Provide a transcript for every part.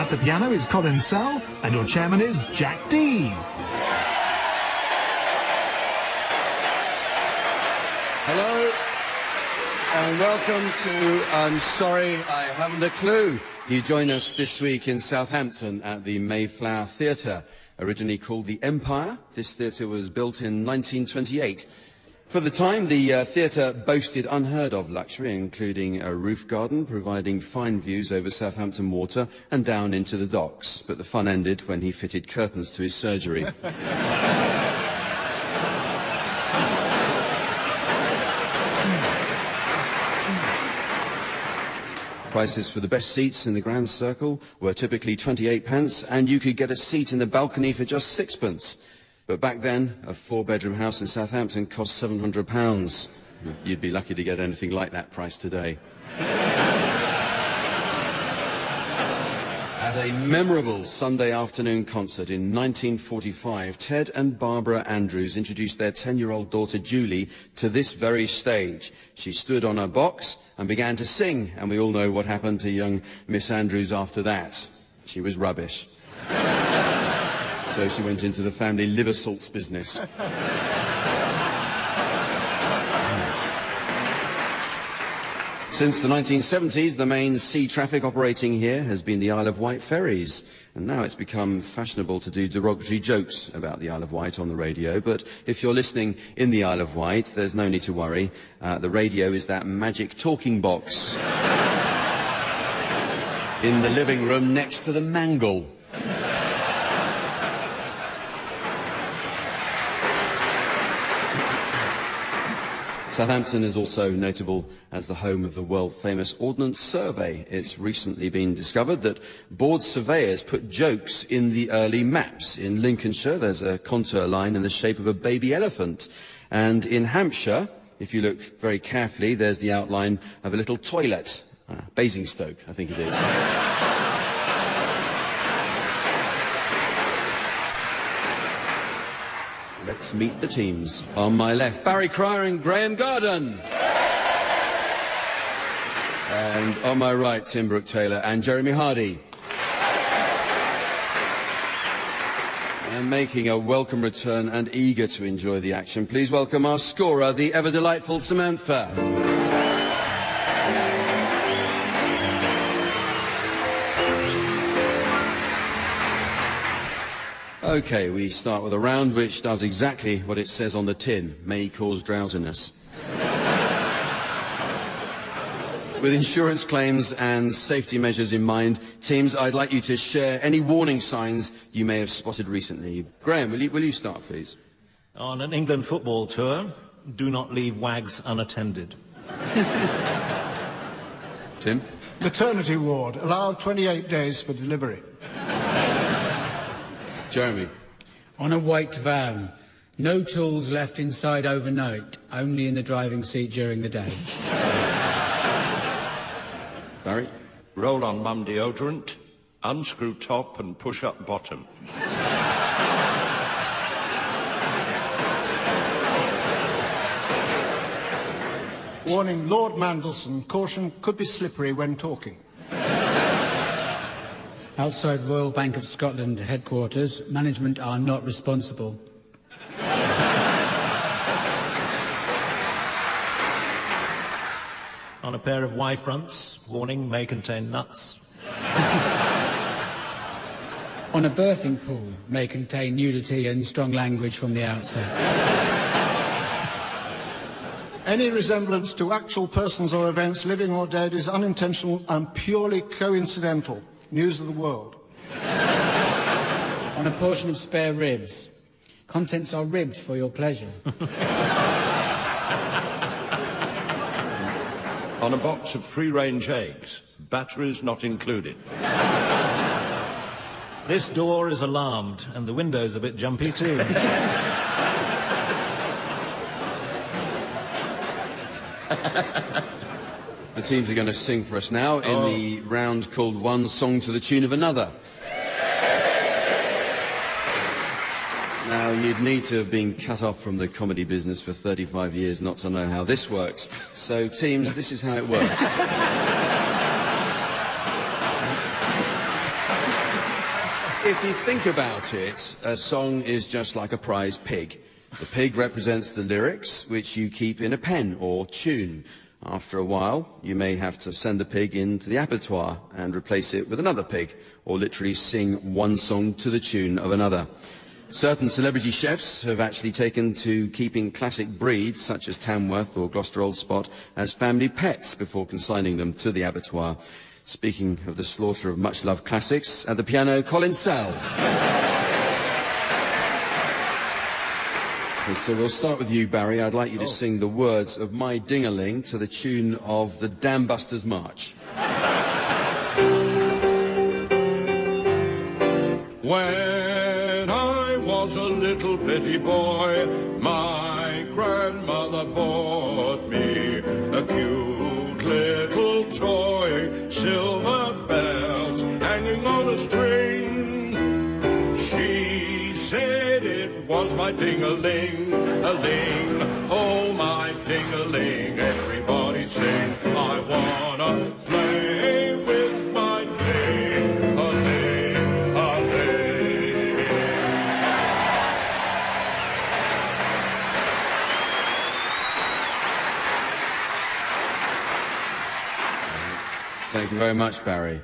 At the piano is Colin Sell, and your chairman is Jack Dee. Hello, and welcome to I'm Sorry I Haven't a Clue. You join us this week in Southampton at the Mayflower Theatre. Originally called the Empire, this theatre was built in 1928. For the time, the theatre boasted unheard of luxury, including a roof garden, providing fine views over Southampton Water and down into the docks. But the fun ended when he fitted curtains to his surgery. Prices for the best seats in the Grand Circle were typically 28p, and you could get a seat in the balcony for just 6p. But back then, a 4-bedroom house in Southampton cost £700. You'd be lucky to get anything like that price today. At a memorable Sunday afternoon concert in 1945, Ted and Barbara Andrews introduced their 10-year-old daughter Julie to this very stage. She stood on her box and began to sing, and we all know what happened to young Miss Andrews after that. She was rubbish. So she went into the family liver salts business. Since the 1970s, the main sea traffic operating here has been the Isle of Wight ferries. And now it's become fashionable to do derogatory jokes about the Isle of Wight on the radio. But if you're listening in the Isle of Wight, there's no need to worry. The radio is that magic talking box in the living room next to the mangle. Southampton is also notable as the home of the world-famous Ordnance Survey. It's recently been discovered that board surveyors put jokes in the early maps. In Lincolnshire, there's a contour line in the shape of a baby elephant. And in Hampshire, if you look very carefully, there's the outline of a little toilet. Basingstoke, I think it is. Let's meet the teams. On my left, Barry Cryer and Graeme Garden. And on my right, Tim Brooke-Taylor and Jeremy Hardy. And making a welcome return and eager to enjoy the action, please welcome our scorer, the ever-delightful Samantha. Okay, we start with a round which does exactly what it says on the tin, may cause drowsiness. With insurance claims and safety measures in mind, teams, I'd like you to share any warning signs you may have spotted recently. Graeme, will you start, please? On an England football tour, do not leave wags unattended. Tim? Maternity ward, allow 28 days for delivery. Jeremy? On a white van, no tools left inside overnight, only in the driving seat during the day. Barry? Roll on mum deodorant, unscrew top and push up bottom. Warning, Lord Mandelson, caution, could be slippery when talking. Outside Royal Bank of Scotland headquarters, management are not responsible. On a pair of Y-fronts, warning, may contain nuts. On a birthing pool, may contain nudity and strong language from the outset. Any resemblance to actual persons or events, living or dead, is unintentional and purely coincidental. News of the world. On a portion of spare ribs, contents are ribbed for your pleasure. On a box of free-range eggs, batteries not included. This door is alarmed, and the window's a bit jumpy too. The teams are going to sing for us now in the round called One Song to the Tune of Another. Now, you'd need to have been cut off from the comedy business for 35 years not to know how this works. So, teams, this is how it works. If you think about it, a song is just like a prize pig. The pig represents the lyrics, which you keep in a pen or tune. After a while, you may have to send the pig into the abattoir and replace it with another pig, or literally sing one song to the tune of another. Certain celebrity chefs have actually taken to keeping classic breeds, such as Tamworth or Gloucester Old Spot, as family pets before consigning them to the abattoir. Speaking of the slaughter of much-loved classics, at the piano, Colin Sell. So we'll start with you, Barry. I'd like you to sing the words of My Ding-a-Ling to the tune of the Dam Busters March. When I was a little bitty boy, my grandmother bought me a cute little toy, silver bells hanging on a string. She said it was my ding-a-ling, a-ling, oh my ding-a-ling, everybody sing, I wanna play with my ding-a-ling, a-ling. Thank you very much, Barry.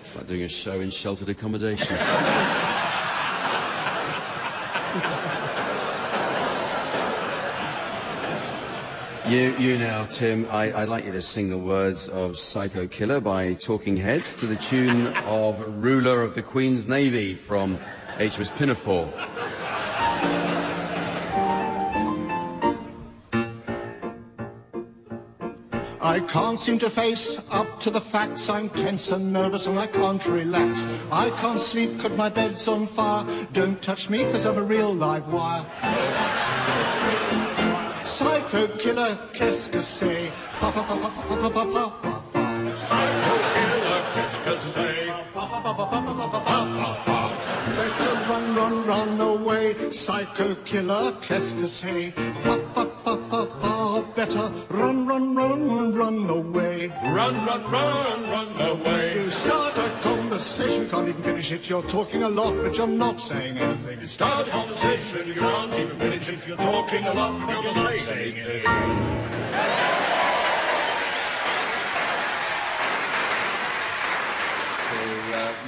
It's like doing a show in sheltered accommodation. You now, Tim, I'd like you to sing the words of Psycho Killer by Talking Heads to the tune of Ruler of the Queen's Navy from HMS Pinafore. I can't seem to face up to the facts. I'm tense and nervous and I can't relax. I can't sleep 'cause my bed's on fire. Don't touch me 'cause I'm a real live wire. Psycho killer, qu'est-ce que c'est? Fa fa fa fa fa fa fa fa fa. Psycho killer, qu'est-ce que c'est? Better run, run, run away. Psycho killer, qu'est-ce que c'est? Fa fa fa fa fa. Better run, run, run, run away. Run, run, run, run away. You start a conversation, you can't even finish it. You're talking a lot, but you're not saying anything. You start a conversation, you can't even finish it. You're talking a lot, but you're not saying anything.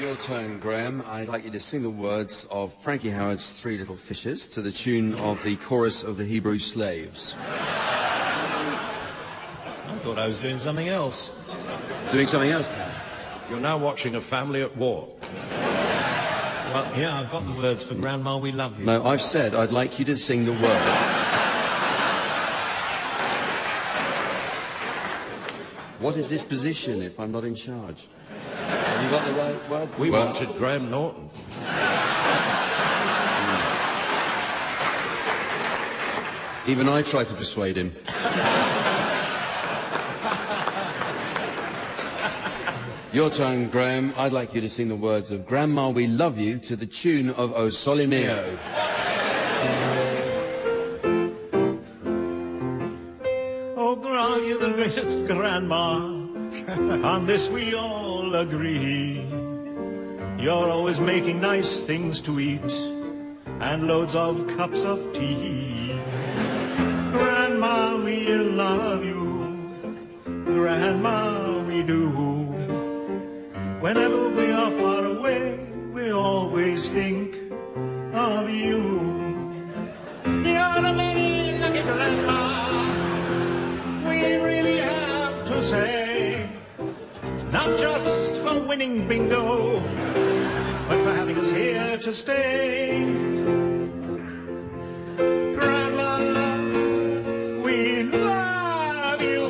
Your turn, Graham. I'd like you to sing the words of Frankie Howard's Three Little Fishes to the tune of the chorus of the Hebrew Slaves. I thought I was doing something else. Doing something else now? You're now watching A Family at War. Well, yeah, I've got the words for Grandma, we love you. No, I've said I'd like you to sing the words. What is this position if I'm not in charge? Have you got the right words? We wanted Graham Norton. Even I tried to persuade him. Your turn, Graham. I'd like you to sing the words of Grandma, We Love You to the tune of O Sole Mio. Oh, Grandma, you're the greatest grandma. On this we all agree. You're always making nice things to eat and loads of cups of tea. Grandma, we love you. Grandma, we do. Whenever we are far away, we always think of you. You're the lady, Grandma. We really have to say, not just for winning bingo, but for having us here to stay. Grandma, we love you.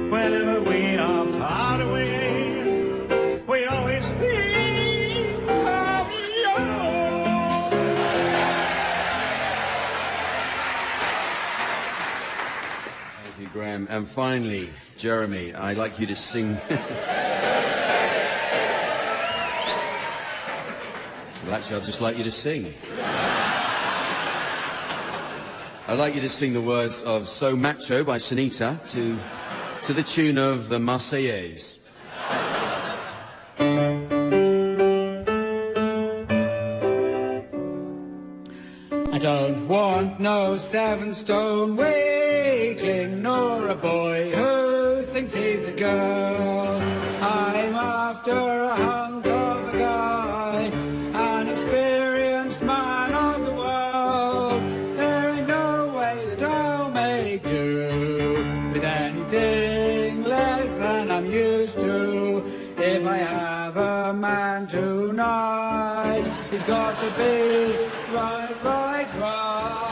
Whenever we are far away, we always think of you. Thank you, Graham. And finally, Jeremy, I'd like you to sing... Well, actually, I'd just like you to sing. I'd like you to sing the words of So Macho by Sunita to the tune of the Marseillaise. not no 7-stone weakling, nor a boy who thinks he's a girl. I'm after a hunk of a guy, an experienced man of the world. There ain't no way that I'll make do with anything less than I'm used to. If I have a man tonight, he's got to be right, right, right.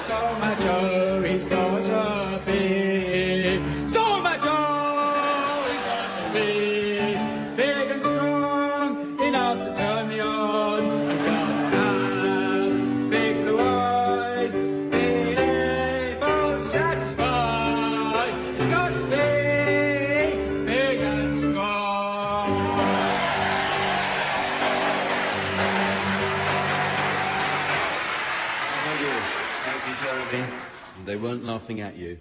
So macho, he's got to be. So macho, he's got to be. Big and strong, enough to turn me on. He's got to have big blue eyes, being able to satisfy. He's got to be big and strong. Thank you, Jeremy. They weren't laughing at you.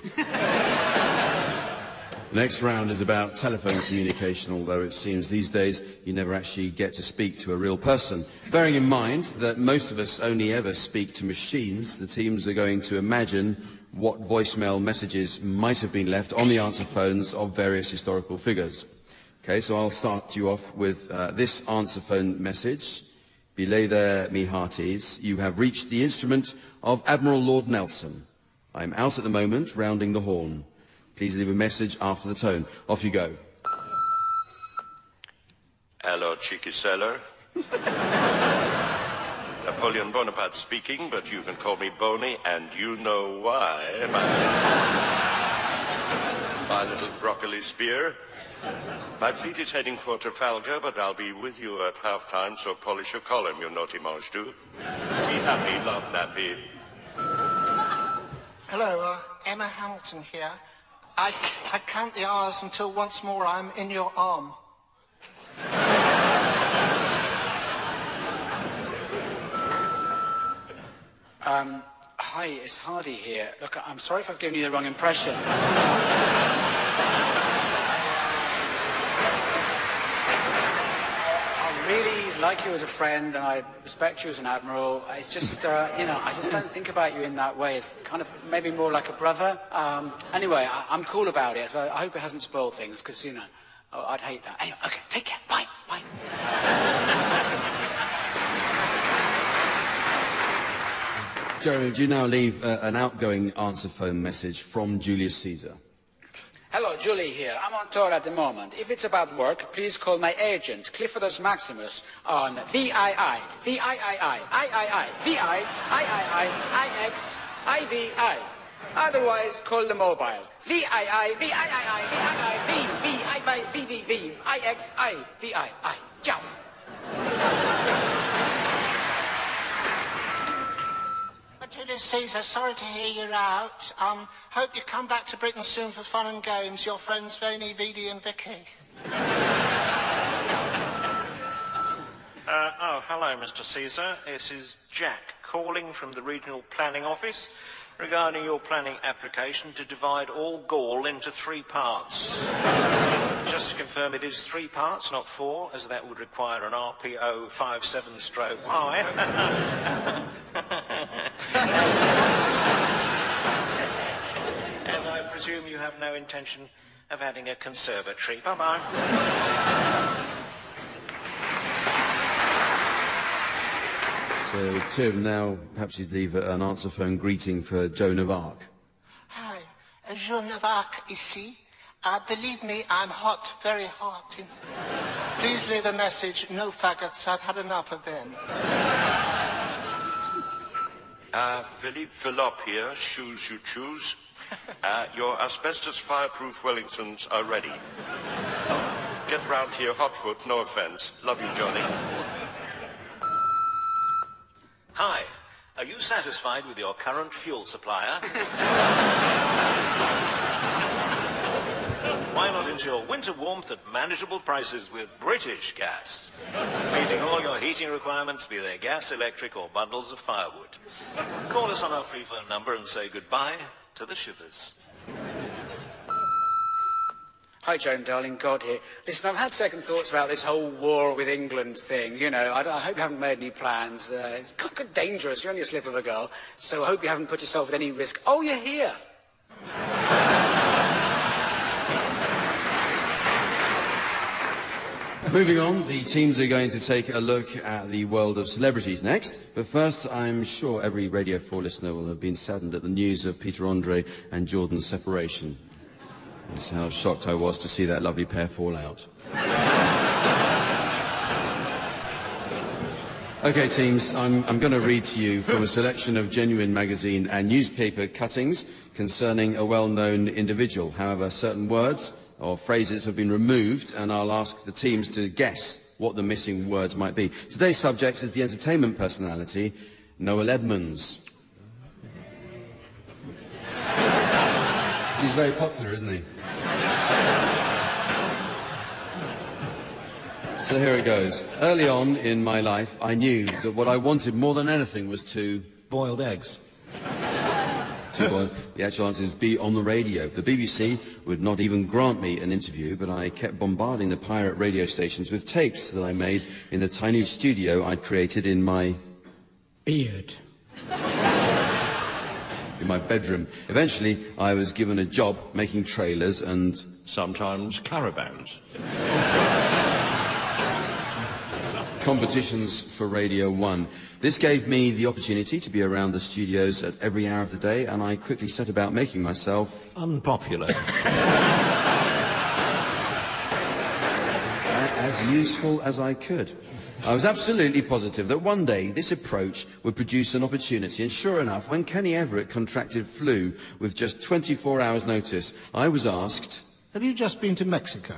Next round is about telephone communication, although it seems these days you never actually get to speak to a real person. Bearing in mind that most of us only ever speak to machines, the teams are going to imagine what voicemail messages might have been left on the answer phones of various historical figures. Okay, so I'll start you off with this answer phone message. Belay there, me hearties. You have reached the instrument of Admiral Lord Nelson. I'm out at the moment, rounding the horn. Please leave a message after the tone. Off you go. Hello, cheeky sailor. Napoleon Bonaparte speaking, but you can call me Boney, and you know why. My little broccoli spear. My fleet is heading for Trafalgar, but I'll be with you at half-time, so polish your column, you naughty mange do. Be happy, love nappy. Hello, Emma Hamilton here. I count the hours until once more I'm in your arm. Hi, it's Hardy here. Look, I'm sorry if I've given you the wrong impression. I really like you as a friend, and I respect you as an admiral. It's just, you know, I just don't think about you in that way. It's kind of maybe more like a brother. Anyway, I'm cool about it, so I hope it hasn't spoiled things, because, you know, I'd hate that. Anyway, okay, take care. Bye. Bye. Jeremy, would you now leave an outgoing answer phone message from Julius Caesar? Hello, Julie here. I'm on tour at the moment. If it's about work, please call my agent, Cliffordus Maximus, on VII, VIII, VI, IX, IVI. Otherwise, call the mobile. VII, VVV, IXI, VII. Ciao. Julius Caesar, sorry to hear you're out. Hope you come back to Britain soon for fun and games. Your friends Veni, Vidi and Vicky. Hello, Mr. Caesar. This is Jack calling from the Regional Planning Office regarding your planning application to divide all Gaul into 3 parts. Just to confirm, it is 3 parts, not 4, as that would require an RPO 57-I. And I presume you have no intention of adding a conservatory. Bye-bye. So, Tim, now perhaps you'd leave an answer phone greeting for Joan of Arc. Hi, Joan of Arc ici. Believe me, I'm hot, very hot. Please leave a message, no faggots, I've had enough of them. Philippe Philop here, shoes you choose. Your asbestos fireproof Wellingtons are ready. Get round here hotfoot, no offence. Love you, Johnny. Hi, are you satisfied with your current fuel supplier? Why not ensure winter warmth at manageable prices with British Gas? Meeting all your heating requirements, be they gas, electric or bundles of firewood. Call us on our free phone number and say goodbye to the shivers. Hi Hi, Joan, darling, God here. Listen, I've had second thoughts about this whole war with England thing. You know, I hope you haven't made any plans. It's kind of dangerous. You're only a slip of a girl. So I hope you haven't put yourself at any risk. Oh, you're here. Moving on, the teams are going to take a look at the world of celebrities next. But first, I'm sure every Radio 4 listener will have been saddened at the news of Peter Andre and Jordan's separation. That's how shocked I was to see that lovely pair fall out. Okay, teams, I'm going to read to you from a selection of Genuine magazine and newspaper cuttings concerning a well-known individual. However, certain words or phrases have been removed, and I'll ask the teams to guess what the missing words might be. Today's subject is the entertainment personality, Noel Edmonds. He's very popular, isn't he? So here it goes. Early on in my life, I knew that what I wanted more than anything was to... Boiled eggs. The actual answer is be on the radio. The BBC would not even grant me an interview, but I kept bombarding the pirate radio stations with tapes that I made in the tiny studio I'd created in my... beard. in my bedroom. Eventually, I was given a job making trailers and... sometimes caravans. competitions for Radio 1. This gave me the opportunity to be around the studios at every hour of the day, and I quickly set about making myself... unpopular. as useful as I could. I was absolutely positive that one day this approach would produce an opportunity, and sure enough, when Kenny Everett contracted flu with just 24 hours' notice, I was asked... Have you just been to Mexico?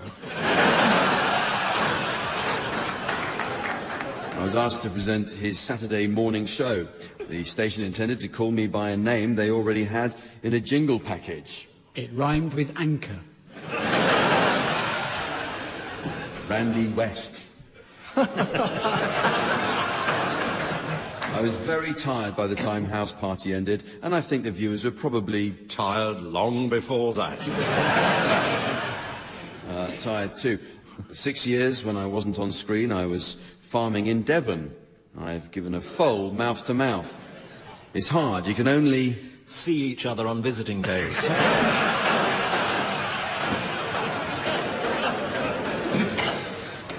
I was asked to present his Saturday morning show. The station intended to call me by a name they already had in a jingle package. It rhymed with anchor. Randy West. I was very tired by the time House Party ended, and I think the viewers were probably... tired long before that. Tired too. 6 years when I wasn't on screen, I was farming in Devon. I've given a foal mouth to mouth. It's hard, you can only... see each other on visiting days.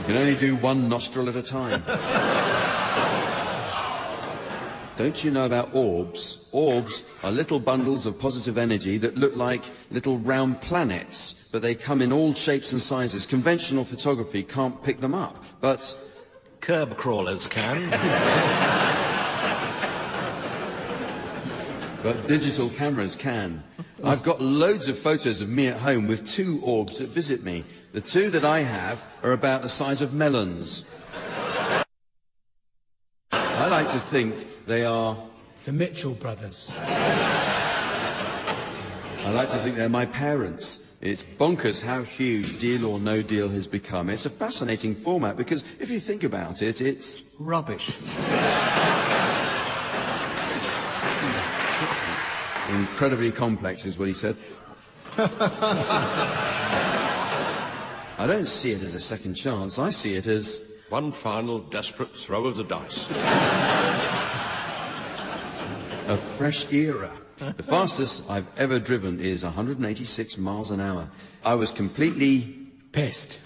You can only do one nostril at a time. Don't you know about orbs? Orbs are little bundles of positive energy that look like little round planets, but they come in all shapes and sizes. Conventional photography can't pick them up, but... curb crawlers can. But digital cameras can. I've got loads of photos of me at home with two orbs that visit me. The two that I have are about the size of melons. I like to think they are... the Mitchell brothers. I like to think they're my parents. It's bonkers how huge Deal or No Deal has become. It's a fascinating format because if you think about it, it's... rubbish. incredibly complex is what he said. I don't see it as a second chance. I see it as... one final desperate throw of the dice. a fresh era. The fastest I've ever driven is 186 miles an hour. I was completely... pissed.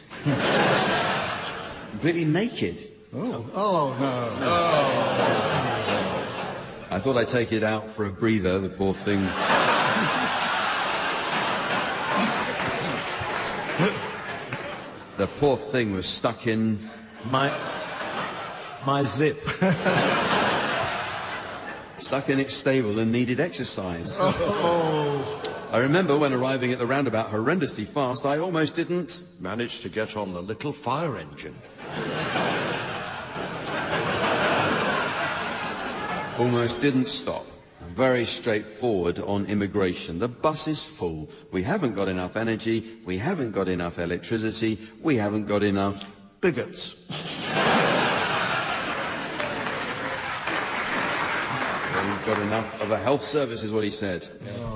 completely naked. Oh no. I thought I'd take it out for a breather, the poor thing. The poor thing was stuck in... my zip. stuck in its stable and needed exercise. I remember when arriving at the roundabout horrendously fast, I almost didn't... managed to get on the little fire engine. almost didn't stop. Very straightforward on immigration. The bus is full. We haven't got enough energy. We haven't got enough electricity. We haven't got enough... bigots. We've got enough of a health service, is what he said.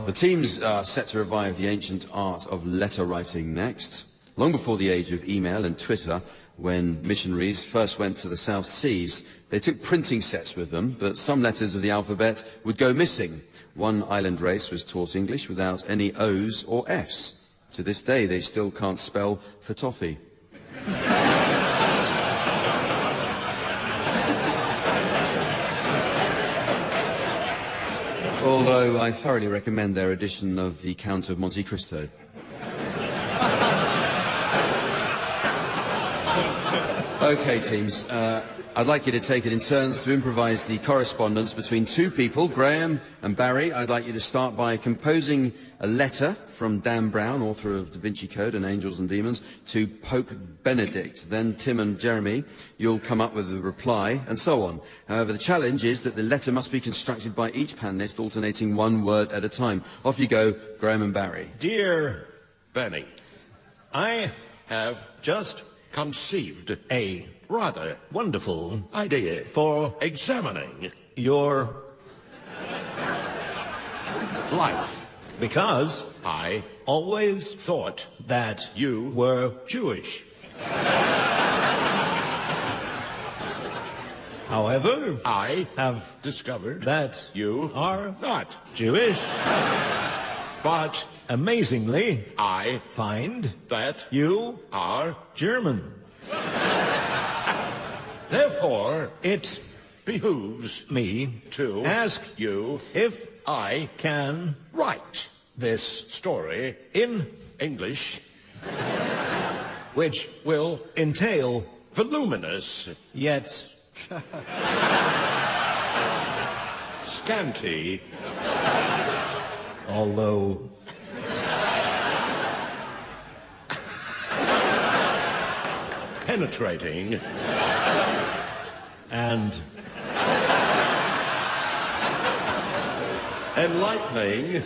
The teams are set to revive the ancient art of letter writing next. Long before the age of email and Twitter, when missionaries first went to the South Seas, they took printing sets with them, but some letters of the alphabet would go missing. One island race was taught English without any O's or F's. To this day, they still can't spell for toffee. Although I thoroughly recommend their edition of the Count of Monte Cristo. Okay, teams, I'd like you to take it in turns to improvise the correspondence between two people, Graeme and Barry. I'd like you to start by composing a letter from Dan Brown, author of Da Vinci Code and Angels and Demons, to Pope Benedict. Then Tim and Jeremy, you'll come up with a reply, and so on. However, the challenge is that the letter must be constructed by each panellist, alternating one word at a time. Off you go, Graeme and Barry. Dear Benny, I have just conceived a rather wonderful idea for examining your life, because I always thought that you were Jewish. However, I have discovered that you are not Jewish. But amazingly, I find that you are German. Therefore, it behooves me to ask you if I can write this story in English, which will entail voluminous yet scanty, although penetrating and enlightening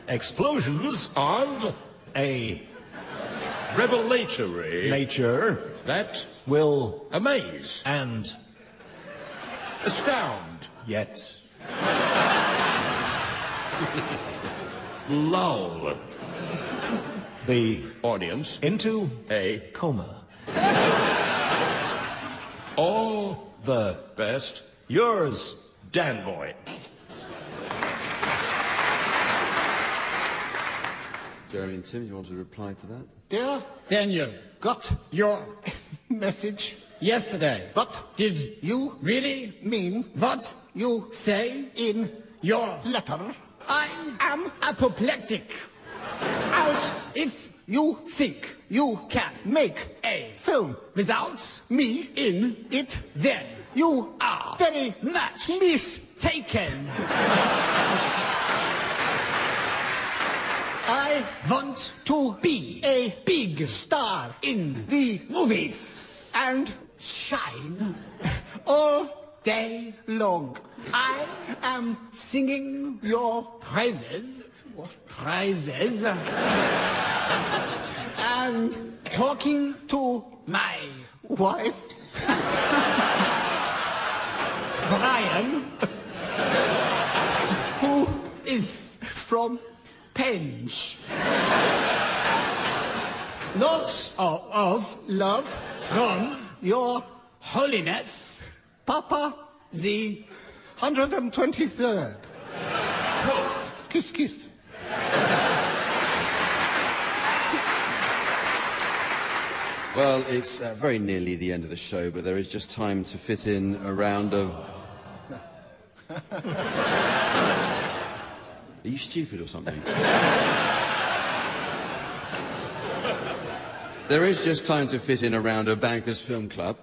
explosions of a revelatory nature that will amaze and astound, yet lull the audience into a coma. All the best. Yours, Dan Boy. Jeremy and Tim, you want to reply to that? Dear Daniel, got your message. yesterday. What Did you really mean what you say in your letter? I am apoplectic. As If you think you can make a film without me in it, then you are very much mistaken. I want to be a big star in the movies and shine all day long. I am Singing your praises and talking to my wife Brian who is from penge lots of love from your holiness Papa the 123rd. Pope. Kiss, kiss. Well, it's very nearly the end of the show, but there is just time to fit in a round of... Are you stupid or something? There is just time to fit in a round of Bankers Film Club.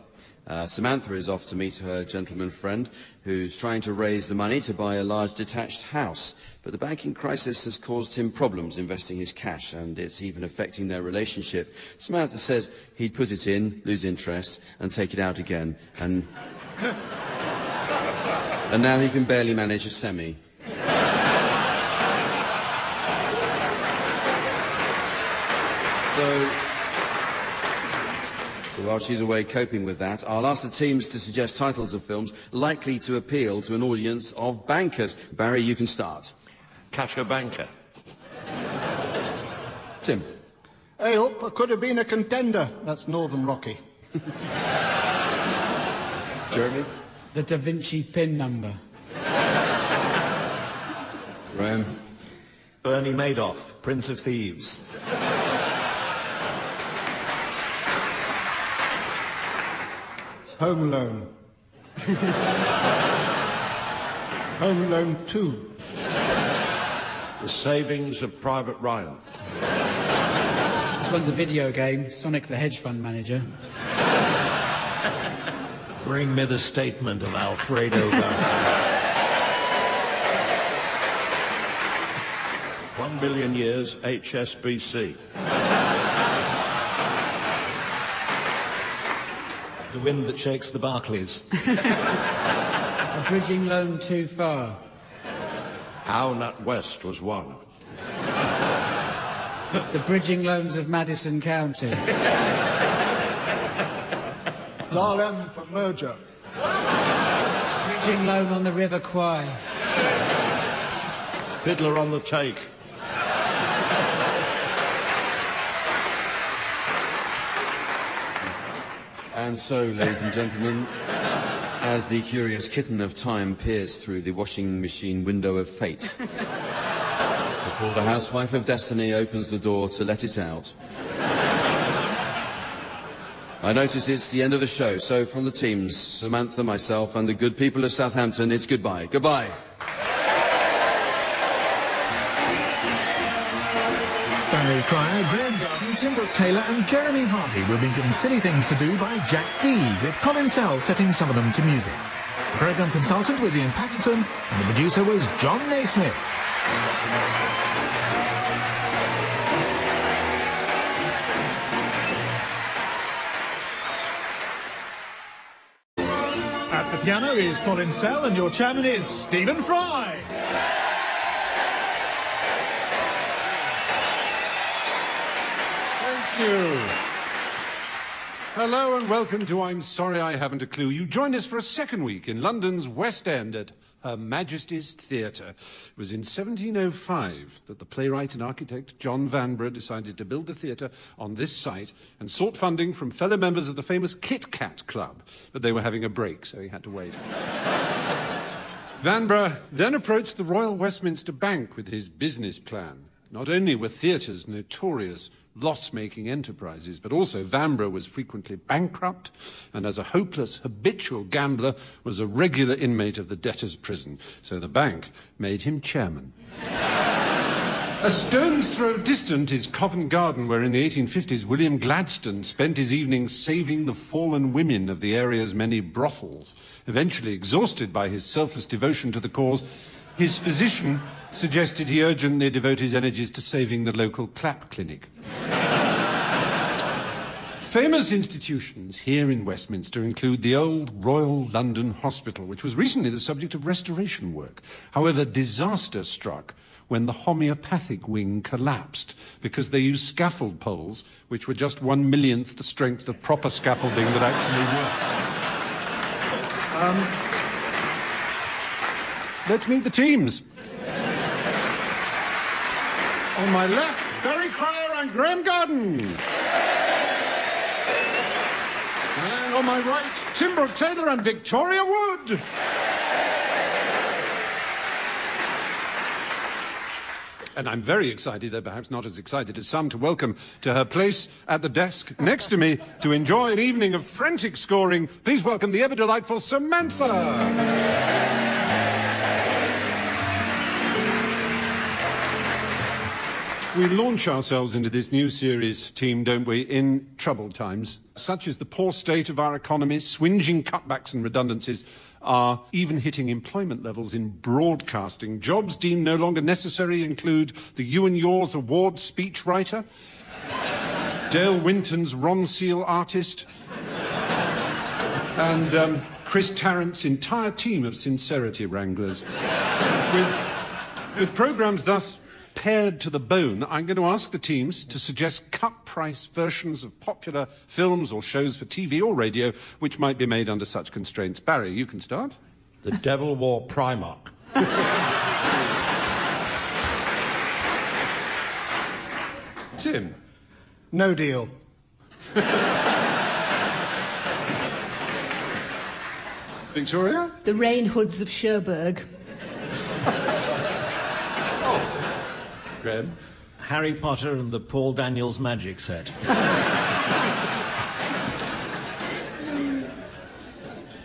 Samantha is off to meet her gentleman friend who's trying to raise the money to buy a large detached house. But the banking crisis has caused him problems investing his cash, and it's even affecting their relationship. Samantha says he'd put it in, lose interest, and take it out again. And now he can barely manage a semi. So while she's away coping with that, I'll ask the teams to suggest titles of films likely to appeal to an audience of bankers. Barry, you can start. Catch a banker. Tim. Help, I could have been a contender. That's Northern Rocky. Jeremy? The Da Vinci pin number. Graeme? Bernie Madoff, Prince of Thieves. Home Alone. Home Alone 2. The Savings of Private Ryan. This one's a video game, Sonic the Hedge Fund Manager. Bring me the statement of Alfredo Garcia. 1 billion years HSBC. The wind that shakes the Barclays. A bridging loan too far. How Nut West was won. The bridging loans of Madison County. Darlem for merger. Bridging loan on the River Kwai. Fiddler on the Take. And so, ladies and gentlemen, as the curious kitten of time peers through the washing machine window of fate, before the housewife of destiny opens the door to let it out, I notice it's the end of the show. So from the teams, Samantha, myself, and the good people of Southampton, it's goodbye. Goodbye. Barry Cryer, Graeme Garden, Brooke-Taylor and Jeremy Harvey will be given silly things to do by Jack Dee, with Colin Sell setting some of them to music. The programme consultant was Ian Patterson and the producer was John Naismith. At the piano is Colin Sell and your chairman is Stephen Fry. Thank you. Hello and welcome to I'm Sorry I Haven't a Clue. You join us for a second week in London's West End at Her Majesty's Theatre. It was in 1705 that the playwright and architect John Vanbrugh decided to build a theatre on this site and sought funding from fellow members of the famous Kit Kat Club. But they were having a break, so he had to wait. Vanbrugh then approached the Royal Westminster Bank with his business plan. Not only were theatres notorious loss-making enterprises, but also Vanbrugh was frequently bankrupt and as a hopeless, habitual gambler was a regular inmate of the debtor's prison. So the bank made him chairman. A stone's throw distant is Covent Garden, where in the 1850s William Gladstone spent his evenings saving the fallen women of the area's many brothels. Eventually exhausted by his selfless devotion to the cause, his physician suggested he urgently devote his energies to saving the local clap clinic. Famous institutions here in Westminster include the old Royal London Hospital, which was recently the subject of restoration work. However, disaster struck when the homeopathic wing collapsed because they used scaffold poles, which were just 1/1,000,000th the strength of proper scaffolding that actually worked. Let's meet the teams. On my left, Barry Cryer and Graeme Garden. And on my right, Brooke-Taylor and Victoria Wood. And I'm very excited, though perhaps not as excited as some, to welcome to her place at the desk next to me to enjoy an evening of frantic scoring. Please welcome the ever-delightful Samantha. We launch ourselves into this new series, team, don't we, in troubled times. Such is the poor state of our economy, swinging cutbacks and redundancies are even hitting employment levels in broadcasting. Jobs deemed no longer necessary include the You and Yours award speechwriter, Dale Winton's Ron Seal artist, and Chris Tarrant's entire team of sincerity wranglers. With programmes thus pared to the bone, I'm going to ask the teams to suggest cut-price versions of popular films or shows for TV or radio which might be made under such constraints. Barry, you can start. The Devil Wore Primark. Tim. No deal. Victoria? The Rain Hoods of Cherbourg. Graeme? Harry Potter and the Paul Daniels magic set.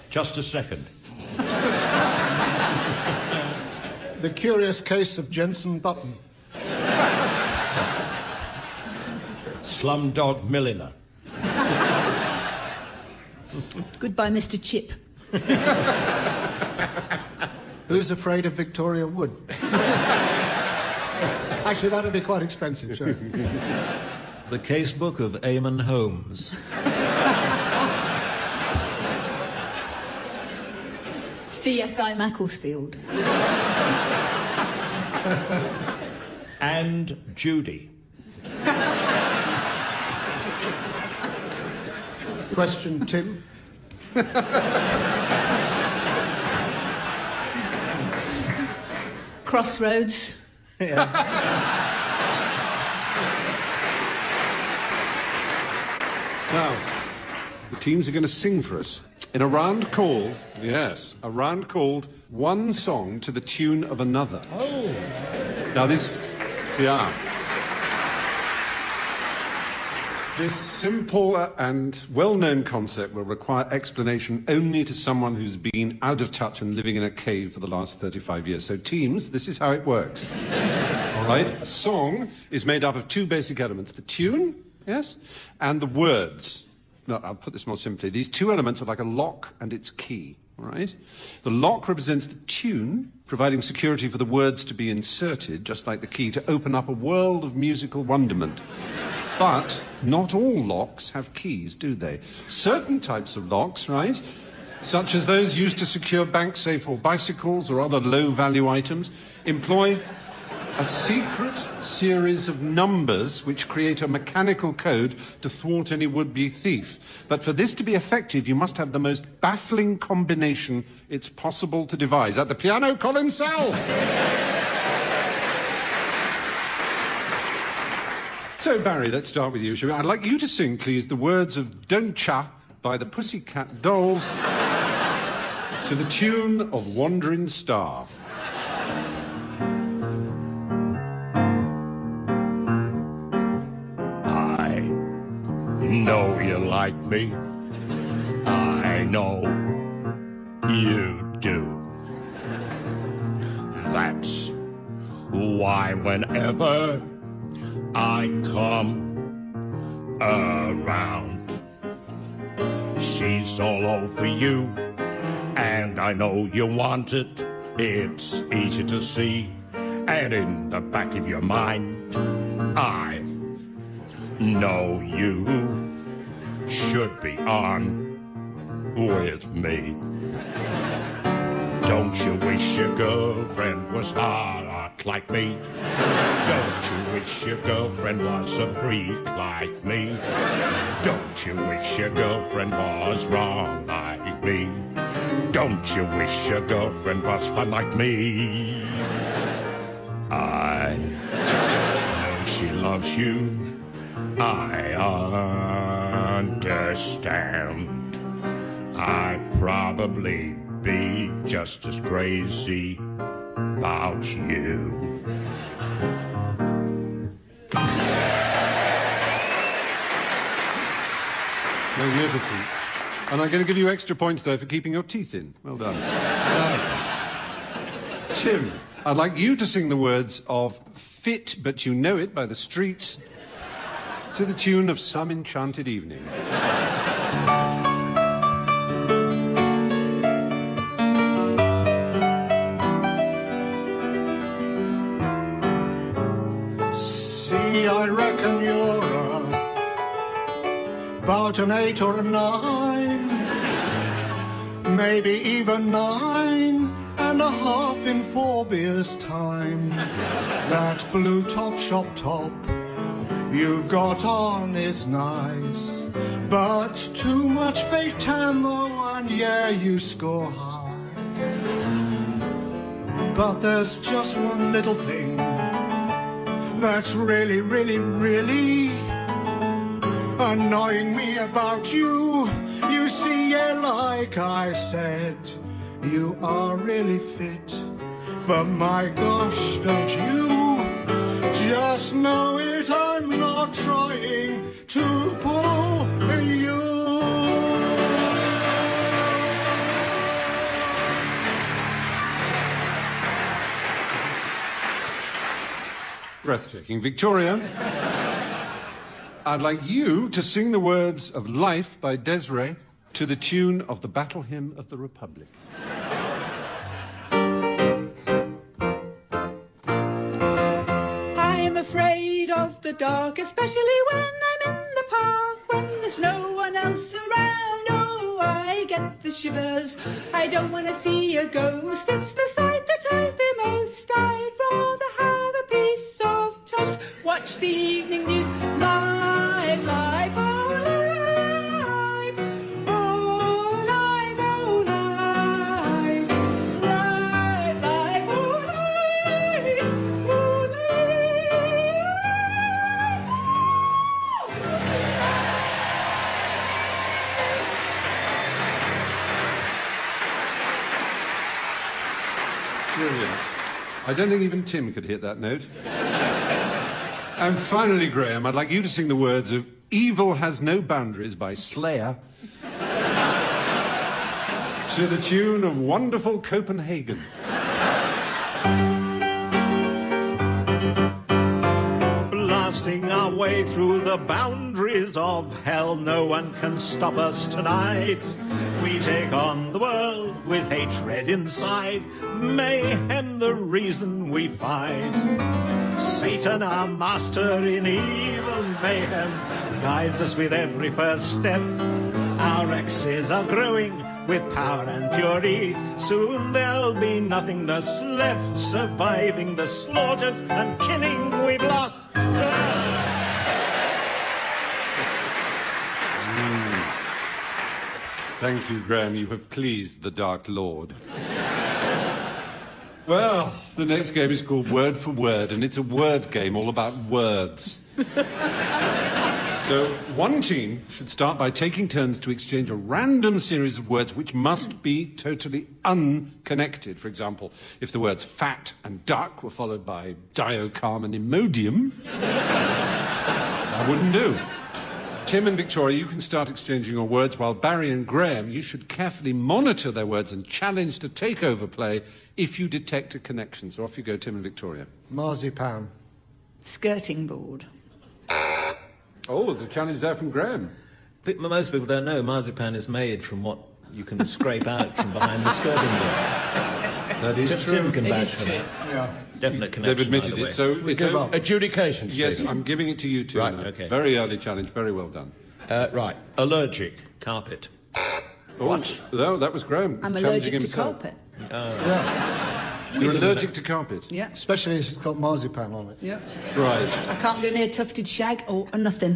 Just a second. The Curious Case of Jensen Button. Slumdog Milliner. Goodbye, Mr. Chip. Who's Afraid of Victoria Wood? Actually, that would be quite expensive, sure. The Casebook of Eamon Holmes. CSI Macclesfield. And Judy. Question, Tim? Crossroads. Yeah. Now, the teams are going to sing for us in a round called, yes, a round called One Song to the Tune of Another. Oh. Now this, yeah. This simple and well-known concept will require explanation only to someone who's been out of touch and living in a cave for the last 35 years. So teams, this is how it works. All right? A song is made up of two basic elements, the tune, yes, and the words. No, I'll put this more simply. These two elements are like a lock and its key, all right? The lock represents the tune, providing security for the words to be inserted, just like the key, to open up a world of musical wonderment. But not all locks have keys, do they? Certain types of locks, right, such as those used to secure bank safe or bicycles or other low-value items, employ a secret series of numbers which create a mechanical code to thwart any would-be thief. But for this to be effective, you must have the most baffling combination it's possible to devise. At the piano, Colin Sell! So, Barry, let's start with you, shall we? I'd like you to sing, please, the words of Don't Cha by the Pussycat Dolls to the tune of Wandering Star. I know you like me. I know you do. That's why whenever I come around, she's all over you, and I know you want it. It's easy to see, and in the back of your mind, I know you should be on with me. Don't you wish your girlfriend was hot like me? Don't you wish your girlfriend was a freak like me? Don't you wish your girlfriend was wrong like me? Don't you wish your girlfriend was fun like me? I know she loves you. I understand. I'd probably be just as crazy about you. Magnificent. And I'm going to give you extra points, though, for keeping your teeth in. Well done. Tim, I'd like you to sing the words of Fit But You Know It by the Streets to the tune of Some Enchanted Evening. I reckon you're about an 8 or a 9, maybe even 9.5 in 4 beers' time. That blue top shop top you've got on is nice, but too much fake tan though, and yeah, you score high. But there's just one little thing that's really, really, really annoying me about you. You see, yeah, like I said, you are really fit. But my gosh, don't you just know it? I'm not trying to pull you. Breathtaking. Victoria, I'd like you to sing the words of Life by Desiree to the tune of the Battle Hymn of the Republic. I'm afraid of the dark, especially when I'm in the park, when there's no one else around. Oh, I get the shivers. I don't want to see a ghost. It's the sight that I fear most. I'd rather have a piece of toast. Watch the evening news. Live, live, oh, live. Oh, live, oh, live. Live, live, oh, live. Oh, Brilliant. I don't think even Tim could hit that note. And finally, Graeme, I'd like you to sing the words of Evil Has No Boundaries by Slayer to the tune of Wonderful Copenhagen. Blasting our way through the boundaries of hell, no one can stop us tonight. We take on the world with hatred inside, mayhem the reason we fight. Satan, our master in evil mayhem, guides us with every first step. Our axes are growing with power and fury. Soon there'll be nothingness left, surviving the slaughters and killing we've lost. Thank you, Graeme. You have pleased the Dark Lord. Well, the next game is called Word for Word, and it's a word game all about words. So one team should start by taking turns to exchange a random series of words which must be totally unconnected. For example, if the words fat and duck were followed by diocharm and Imodium, that wouldn't do. Tim and Victoria, you can start exchanging your words, while Barry and Graeme, you should carefully monitor their words and challenge to takeover play if you detect a connection. So off you go, Tim and Victoria. Marzipan. Skirting board. Oh, there's a challenge there from Graeme. Most people don't know marzipan is made from what you can scrape out from behind the skirting board. That is true. Tim can vouch for that. Yeah. Definite connection. They've admitted either way. it. So it's Adjudication, Yes, Steve. I'm giving it to you two. Right, now. okay. Very early challenge. Very well done. Right. Allergic. Carpet. What? No, that was Graeme. I'm challenging allergic to himself. carpet. You're allergic to carpet? Yeah, Especially if it's got marzipan on it. yeah. Right. I can't go near tufted shag or nothing.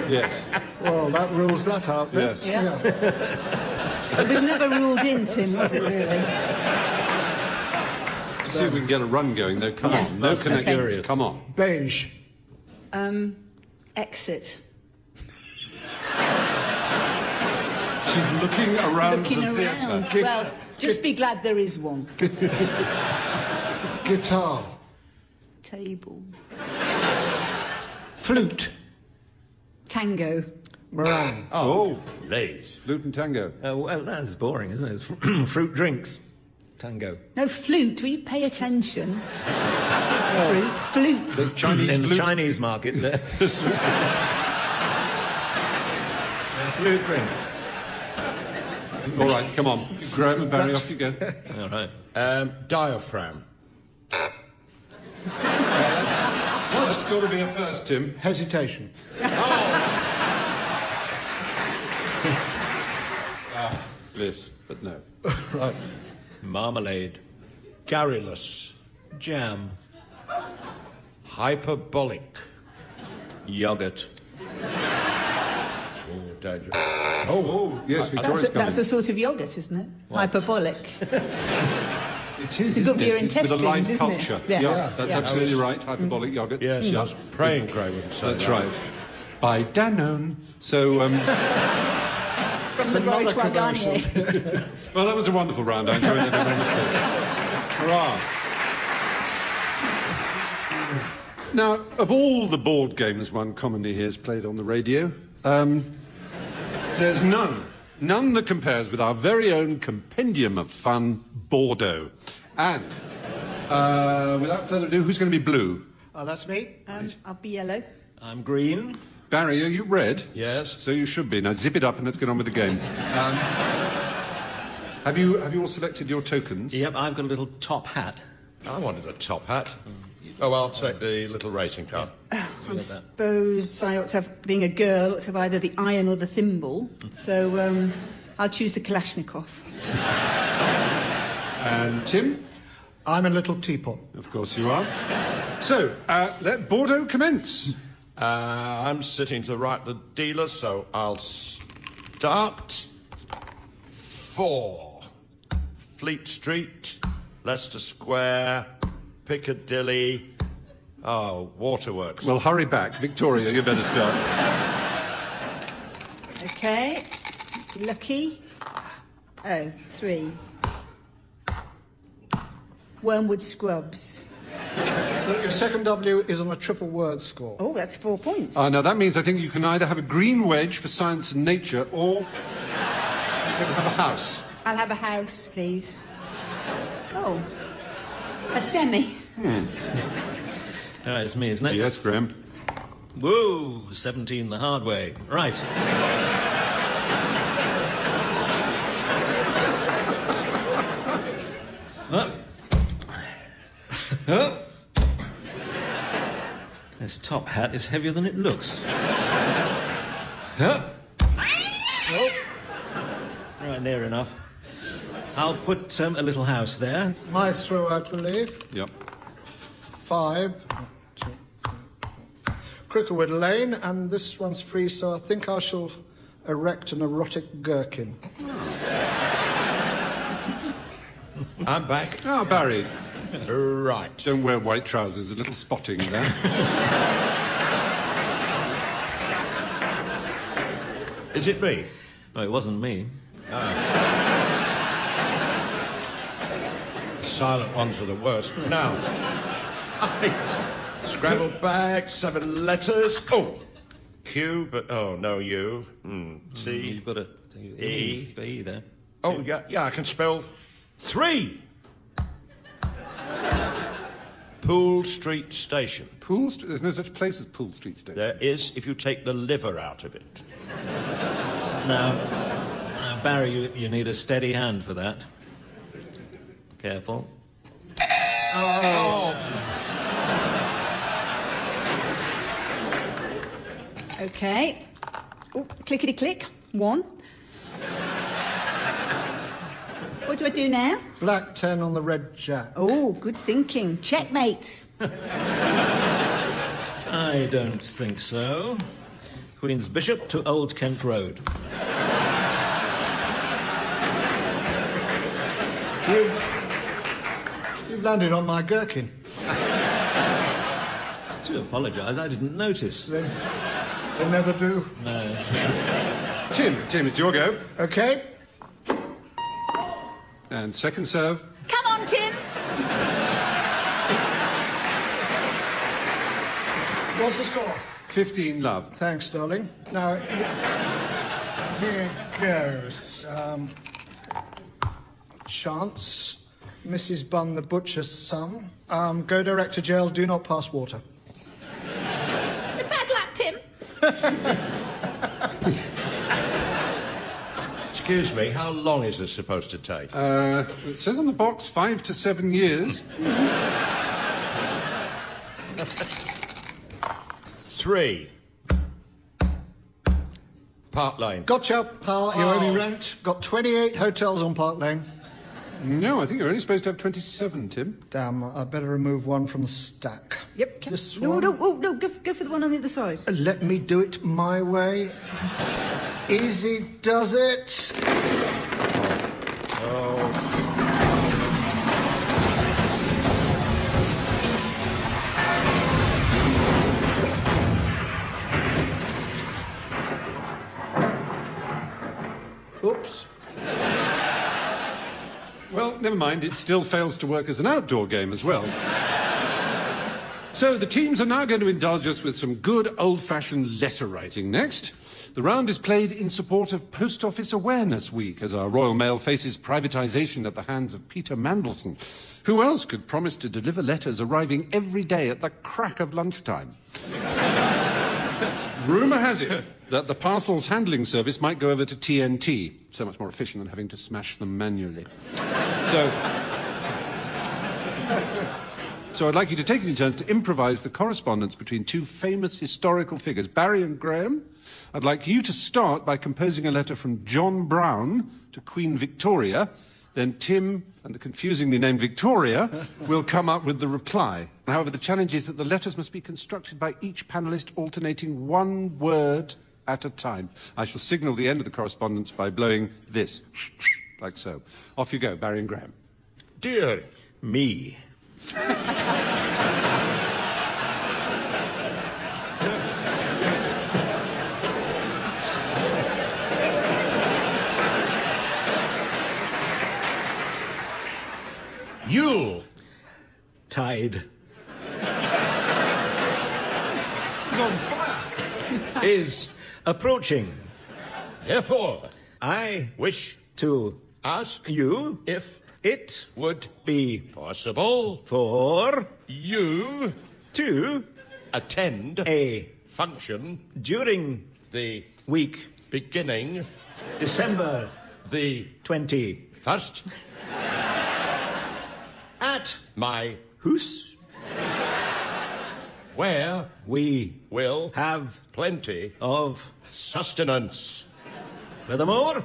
Yes. Well, that rules that out. then. Yes. Yeah. It was never ruled in, Tim, was it really? See if we can get a run going, though. Come on. No That's connections. curious. Come on. Beige. Exit. She's looking around Looking the around. theatre. Well, just be glad there is one. Guitar. Table. Flute. Tango. Meringue. Oh, Lays. flute and tango. Well, that's boring, isn't it? It's fruit drinks. Tango. No, flute. Will you pay attention? Flute. The Chinese In the flute. Chinese market, there. Fruit drinks. All right, come on. Graeme and Barry, off you go. All right. Diaphragm. That's got to be a first, Tim. Hesitation. Bliss, but no. Right. Marmalade. Garrulous. Jam. Hyperbolic. Yogurt. Oh, dangerous. Oh, yes, Victoria's That's coming. a sort of yoghurt, isn't it? Hyperbolic. It is, It's good for your isn't it? With a intestines, live isn't it? culture. Yeah. That's Yeah. absolutely right. Hyperbolic yogurt. Yes, I was praying Graeme would say That's that. right. by Danone. So, From the right one, aren't you? well, that was a wonderful round. I enjoyed it enormously. Hurrah! Now, of all the board games one commonly hears played on the radio, there's none that compares with our very own compendium of fun, Bordeaux. And, without further ado, who's going to be blue? That's me. I'll be yellow. I'm green. Barry, are you red? Yes. So you should be. Now zip it up and let's get on with the game. Have you all selected your tokens? Yep, I've got a little top hat. I wanted a top hat. Oh, I'll take the little racing car. I suppose I ought to have, being a girl, ought to have either the iron or the thimble. So I'll choose the Kalashnikov. And Tim? I'm a little teapot. Of course you are. So, let Bordeaux commence. I'm sitting to the right of the dealer, so I'll start. 4. Fleet Street, Leicester Square, Piccadilly. Oh, Waterworks. Well, hurry back. Victoria, you better start. Okay. Lucky. 3. Wormwood Scrubs. Look, your second W is on a triple word score. Oh, that's 4 points. Now, that means I think you can either have a green wedge for science and nature, or you can have a house. I'll have a house, please. Oh. A semi. It's me, isn't it? Yes, Graeme. Whoa, 17 the hard way. Right. This top hat is heavier than it looks. Right, near enough. I'll put a little house there. My throw, I believe. Yep. 5. Cricklewood Lane, and this one's free, so I think I shall erect an erotic gherkin. I'm back. Oh, Barry. Right. Don't wear white trousers. A little spotting there. Is it me? No, it wasn't me. Silent ones are the worst. Now, scrambled bag, 7 letters. Oh, Q, but oh no, U. T. You've got a E. B there. Oh yeah, I can spell 3. Pool Street Station. There's no such place as Pool Street Station. There is if you take the liver out of it. Now, Barry, you need a steady hand for that. Careful. Oh. Okay. Oh, clickety-click. 1. What do I do now? Black 10 on the red jack. Oh, good thinking. Checkmate. I don't think so. Queen's Bishop to Old Kent Road. You've landed on my gherkin. To apologise, I didn't notice. They never do. No. Tim, it's your go. Okay. And second serve. Come on, Tim. What's the score? 15 love. Thanks, darling. Now, here goes. Chance. Mrs. Bunn, the butcher's son. Go direct to jail, do not pass water. Bad luck, Tim. Excuse me, how long is this supposed to take? It says on the box 5 to 7 years. 3. Park Lane. Gotcha, pal. You owe me rent. Got 28 hotels on Park Lane. No, I think you're only supposed to have 27, Tim. Damn, I better remove one from the stack. Yep. This No, one. no, go for the one on the other side. Let me do it my way. Easy does it. Oops. Well, never mind. It still fails to work as an outdoor game as well. So the teams are now going to indulge us with some good old-fashioned letter writing next. The round is played in support of Post Office Awareness Week as our Royal Mail faces privatisation at the hands of Peter Mandelson. Who else could promise to deliver letters arriving every day at the crack of lunchtime? Rumour has it that the parcels handling service might go over to TNT. So much more efficient than having to smash them manually. So I'd like you to take it in turns to improvise the correspondence between two famous historical figures, Barry and Graeme. I'd like you to start by composing a letter from John Brown to Queen Victoria. Then Tim and the confusingly named Victoria will come up with the reply. However, the challenge is that the letters must be constructed by each panellist alternating one word at a time. I shall signal the end of the correspondence by blowing this, like so. Off you go, Barry and Graeme. Dear me. Yule tide He's on fire. is approaching. Therefore, I wish to ask you if it would be possible for you to attend a function during the week beginning December the 21st at my house where we will have plenty of sustenance. furthermore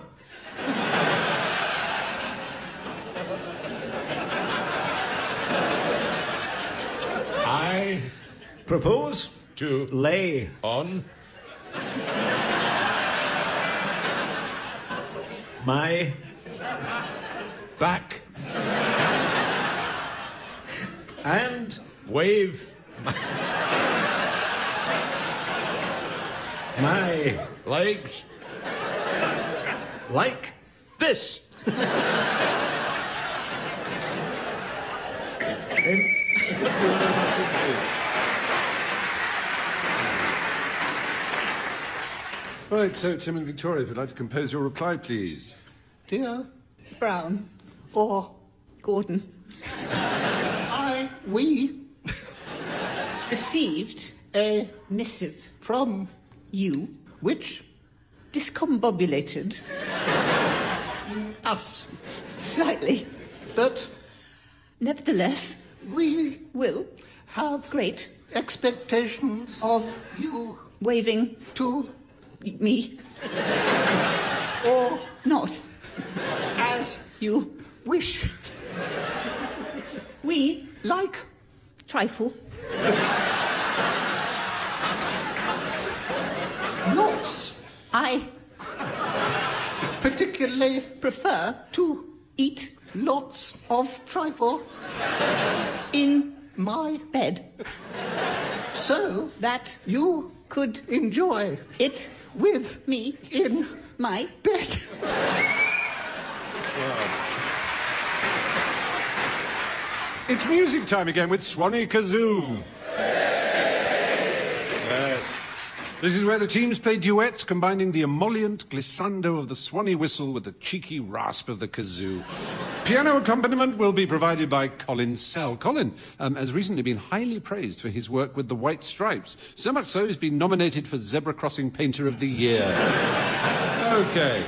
I propose to lay on my back and wave my legs like this. Right, so Tim and Victoria, if you'd like to compose your reply, please. Dear Brown. or Gordon. we Received a missive. from You. which Discombobulated. us, Slightly. but Nevertheless. we Will. have Great. expectations Of. you Waving. to Me. or Not. as You. wish We. like Trifle. lots, I. particularly Prefer. to Eat. lots Of. trifle In. my Bed. so That. you Could. enjoy It. with Me. in My. bed. It's music time again with Swanee Kazoo. Yes. This is where the teams play duets, combining the emollient glissando of the Swanee whistle with the cheeky rasp of the kazoo. Piano accompaniment will be provided by Colin Sell. Colin has recently been highly praised for his work with the White Stripes. So much so he's been nominated for Zebra Crossing Painter of the Year. Okay.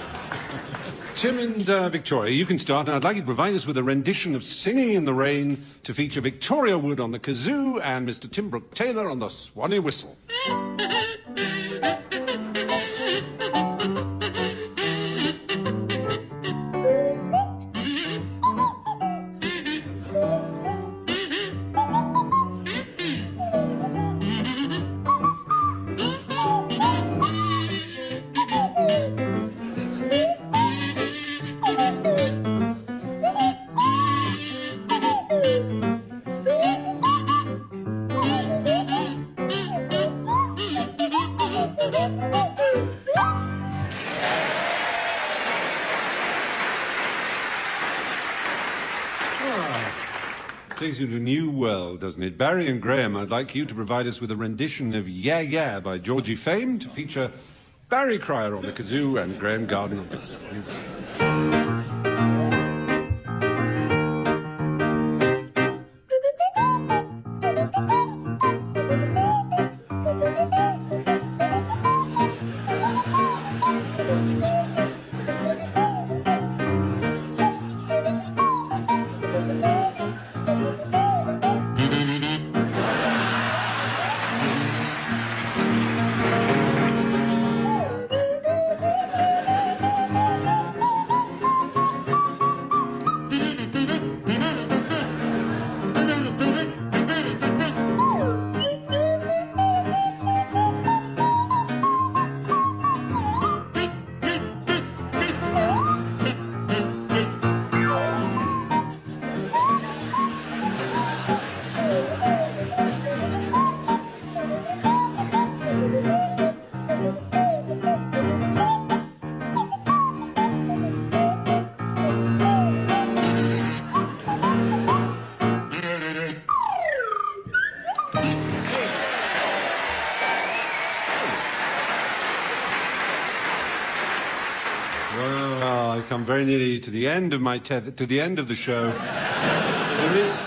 Tim and Victoria, you can start, and I'd like you to provide us with a rendition of Singing in the Rain to feature Victoria Wood on the kazoo and Mr. Tim Brooke-Taylor on the Swanee whistle. Takes you to a new world, doesn't it? Barry and Graeme, I'd like you to provide us with a rendition of Yeah Yeah by Georgie Fame to feature Barry Cryer on the kazoo and Graeme Garden on the flute. Come very nearly to the end of my to the end of the show. There is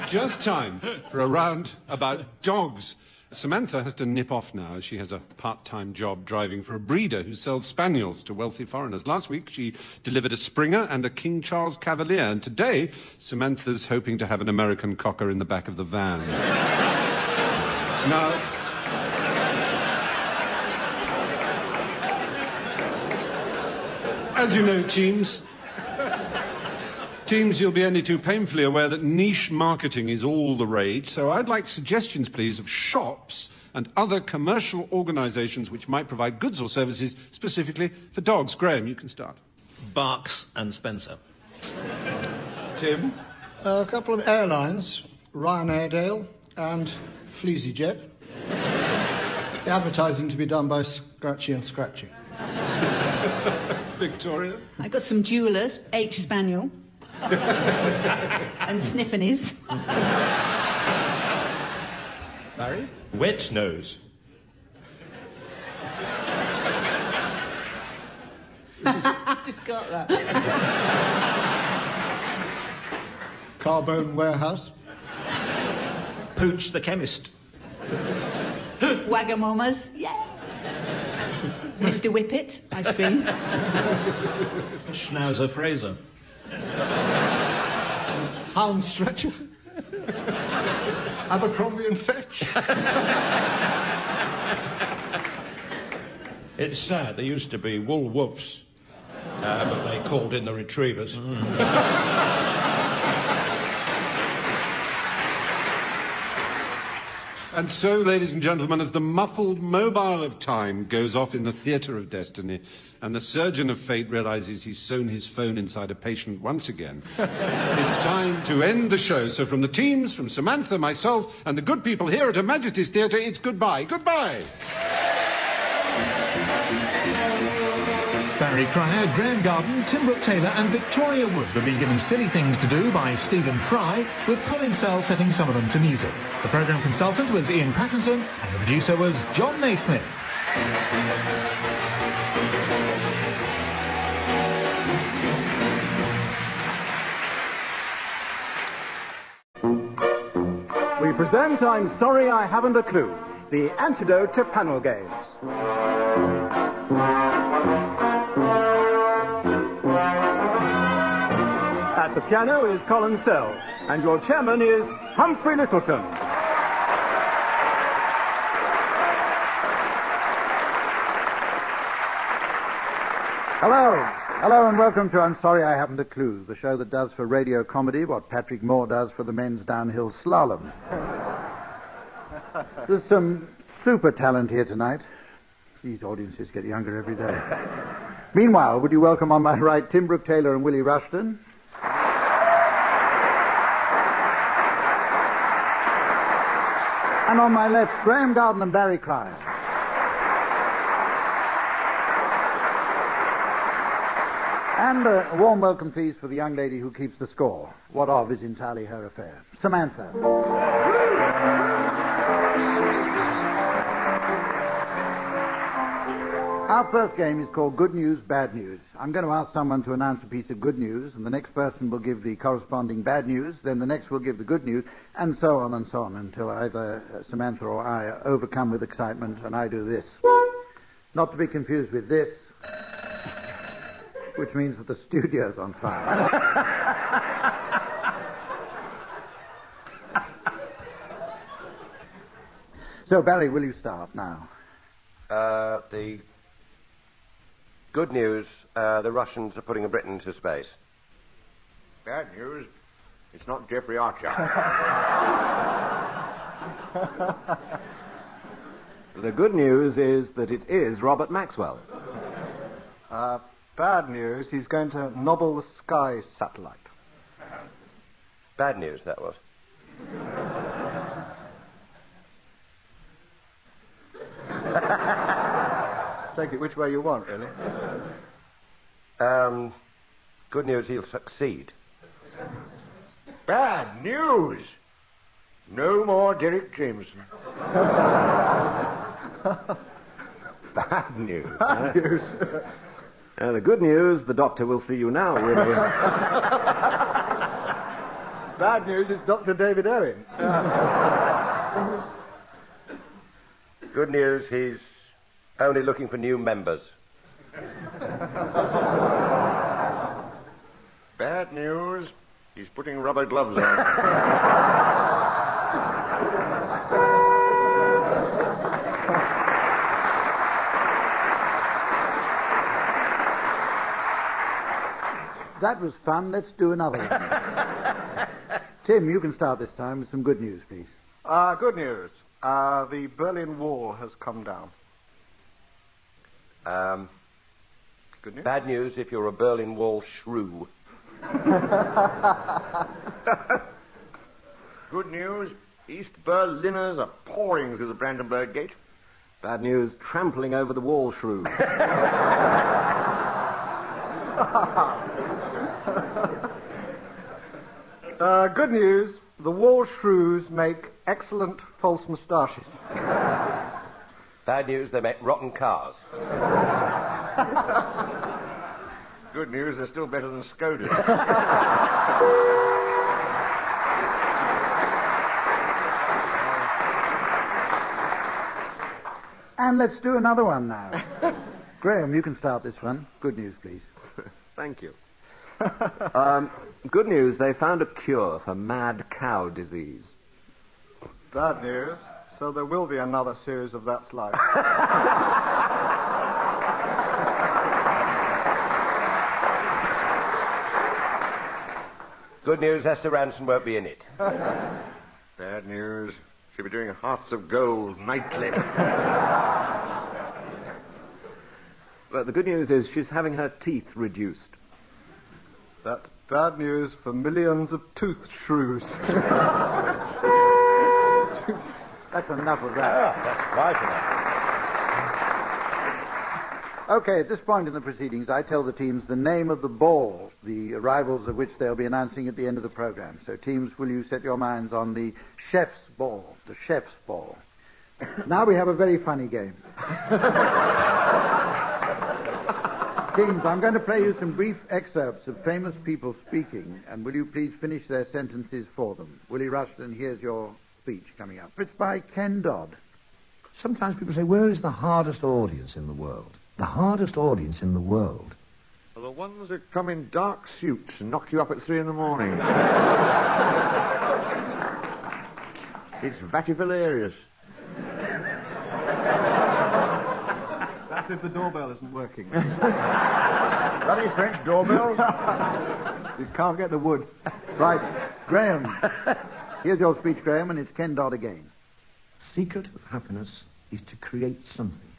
just time for a round about dogs. Samantha has to nip off now as she has a part-time job driving for a breeder who sells spaniels to wealthy foreigners. Last week she delivered a Springer and a King Charles Cavalier, and today Samantha's hoping to have an American Cocker in the back of the van. Now, as you know, teams, you'll be only too painfully aware that niche marketing is all the rage, so I'd like suggestions, please, of shops and other commercial organisations which might provide goods or services specifically for dogs. Graeme, you can start. Barks and Spencer. Tim? A couple of airlines, Ryanair and FleasyJet. The advertising to be done by Scratchy and Scratchy. Victoria? I got some jewellers, H Spaniel, and Sniffinis. Barry? Wet nose. I just got that. Carbone Warehouse. Pooch the chemist. Wagamamas, yeah. Mr. Whippet, ice cream. Schnauzer Fraser. Hound Stretcher. Abercrombie and Fetch. It's sad. There used to be wool wolves, but they called in the retrievers. And so, ladies and gentlemen, as the muffled mobile of time goes off in the theatre of destiny and the surgeon of fate realises he's sewn his phone inside a patient once again, it's time to end the show. So from the teams, from Samantha, myself, and the good people here at Her Majesty's Theatre, it's goodbye. Goodbye! Barry Cryer, Graeme Garden, Tim Brooke-Taylor and Victoria Wood have been given Silly Things to Do by Stephen Fry, with Colin Sell setting some of them to music. The programme consultant was Ian Pattinson and the producer was John Naismith. We present I'm Sorry I Haven't a Clue, the antidote to panel games. At the piano is Colin Sell, and your chairman is Humphrey Lyttelton. Hello and welcome to I'm Sorry I Haven't a Clue, the show that does for radio comedy what Patrick Moore does for the men's downhill slalom. There's some super talent here tonight. These audiences get younger every day. Meanwhile, would you welcome on my right Tim Brooke-Taylor and Willie Rushton? And on my left, Graeme Garden and Barry Cryer. And a warm welcome, please, for the young lady who keeps the score. What of is entirely her affair. Samantha. Our first game is called Good News, Bad News. I'm going to ask someone to announce a piece of good news, and the next person will give the corresponding bad news, then the next will give the good news, and so on, until either Samantha or I are overcome with excitement, and I do this. Not to be confused with this, which means that the studio's on fire. So, Barry, will you start now? The good news, the Russians are putting Britain into space. Bad news, it's not Jeffrey Archer. The good news is that it is Robert Maxwell. Bad news, he's going to nobble the Sky satellite. Bad news, that was. Take it which way you want, really. Good news, he'll succeed. Bad news! No more Derek Jameson. Bad news. Bad news. The good news, the doctor will see you now, really. Bad news, it's Dr. David Owen. Good news, he's only looking for new members. Bad news, he's putting rubber gloves on. That was fun. Let's do another one. Tim, you can start this time with some good news, please. Good news. The Berlin Wall has come down. Good news? Bad news if you're a Berlin Wall shrew. Good news, East Berliners are pouring through the Brandenburg Gate. Bad news, trampling over the wall shrews. Good news, the wall shrews make excellent false moustaches. Bad news, they make rotten cars. Good news, they're still better than Skoda. And let's do another one now. Graeme, you can start this one. Good news, please. Thank you. Good news, they found a cure for mad cow disease. Bad news, so there will be another series of That's Life. Good news, Esther Ranson won't be in it. Bad news, she'll be doing Hearts of Gold nightly. But the good news is she's having her teeth reduced. That's bad news for millions of tooth shrews. That's enough of that. That's quite enough. Okay, at this point in the proceedings, I tell the teams the name of the ball, the arrivals of which they'll be announcing at the end of the program. So, teams, will you set your minds on the chef's ball, the chef's ball? Now we have a very funny game. Teams, I'm going to play you some brief excerpts of famous people speaking, and will you please finish their sentences for them? Willie Rushton, here's your speech coming up. It's by Ken Dodd. Sometimes people say, where is the hardest audience in the world? The hardest audience in the world. Are the ones that come in dark suits and knock you up at 3 a.m. It's Vativillarius. That's if the doorbell isn't working. Bloody French doorbell. You can't get the wood. Right, Graeme. Here's your speech, Graeme, and it's Ken Dodd again. Secret of happiness is to create something.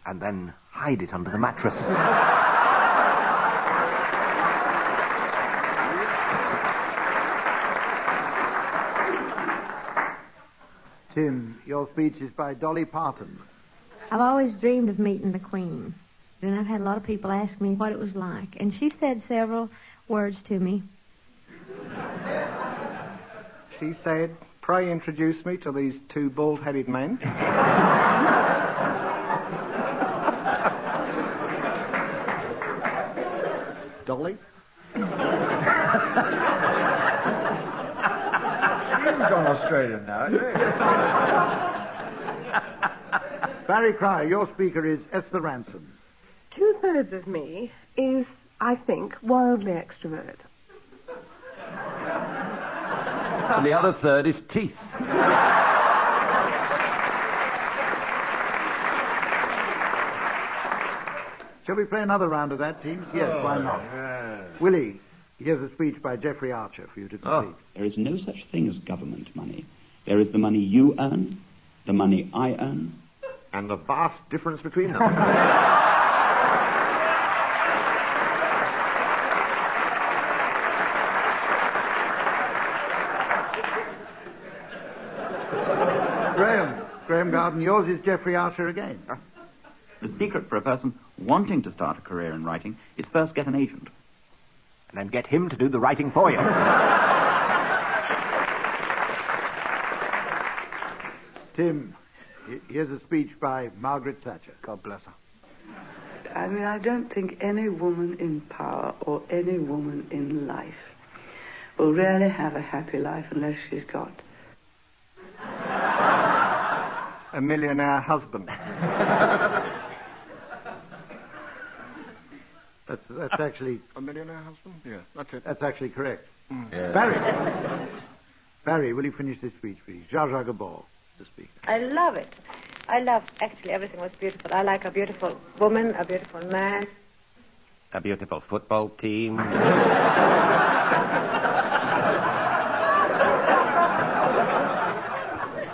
And then hide it under the mattress. Tim, your speech is by Dolly Parton. I've always dreamed of meeting the Queen. And I've had a lot of people ask me what it was like. And she said several words to me. She said, "Pray introduce me to these two bald-headed men." Dolly? She's gone Australian now, isn't she? Barry Cryer, your speaker is Esther Ransom. 2/3 of me is, I think, wildly extrovert. And the other third is teeth. Shall we play another round of that, teams? Yes, why not? Willie, here's a speech by Geoffrey Archer for you to complete. There is no such thing as government money. There is the money you earn, the money I earn, and the vast difference between them. Graeme Garden, yours is Geoffrey Archer again. The secret for a person wanting to start a career in writing is first get an agent. And then get him to do the writing for you. Tim, here's a speech by Margaret Thatcher. God bless her. I mean, I don't think any woman in power or any woman in life will really have a happy life unless she's got a millionaire husband. That's actually... A millionaire husband? Yeah, that's it. That's actually correct. Yeah. Barry, will you finish this speech, please? Ecological Ball, the speaker. I love it. I love, actually, everything was beautiful. I like a beautiful woman, a beautiful man. A beautiful football team.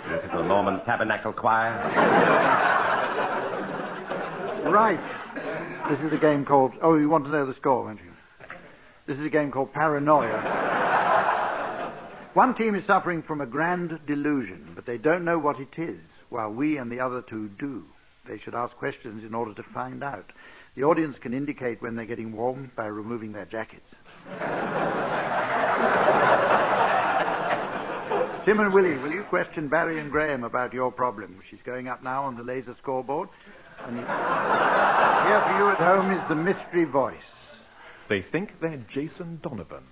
Beautiful Norman Tabernacle Choir. Right. This is a game called... Oh, you want to know the score, won't you? This is a game called Paranoia. One team is suffering from a grand delusion, but they don't know what it is, while we and the other two do. They should ask questions in order to find out. The audience can indicate when they're getting warm by removing their jackets. Tim and Willie, will you question Barry and Graeme about your problem, which is going up now on the laser scoreboard? And here for you at home is the mystery voice. They think they're Jason Donovan.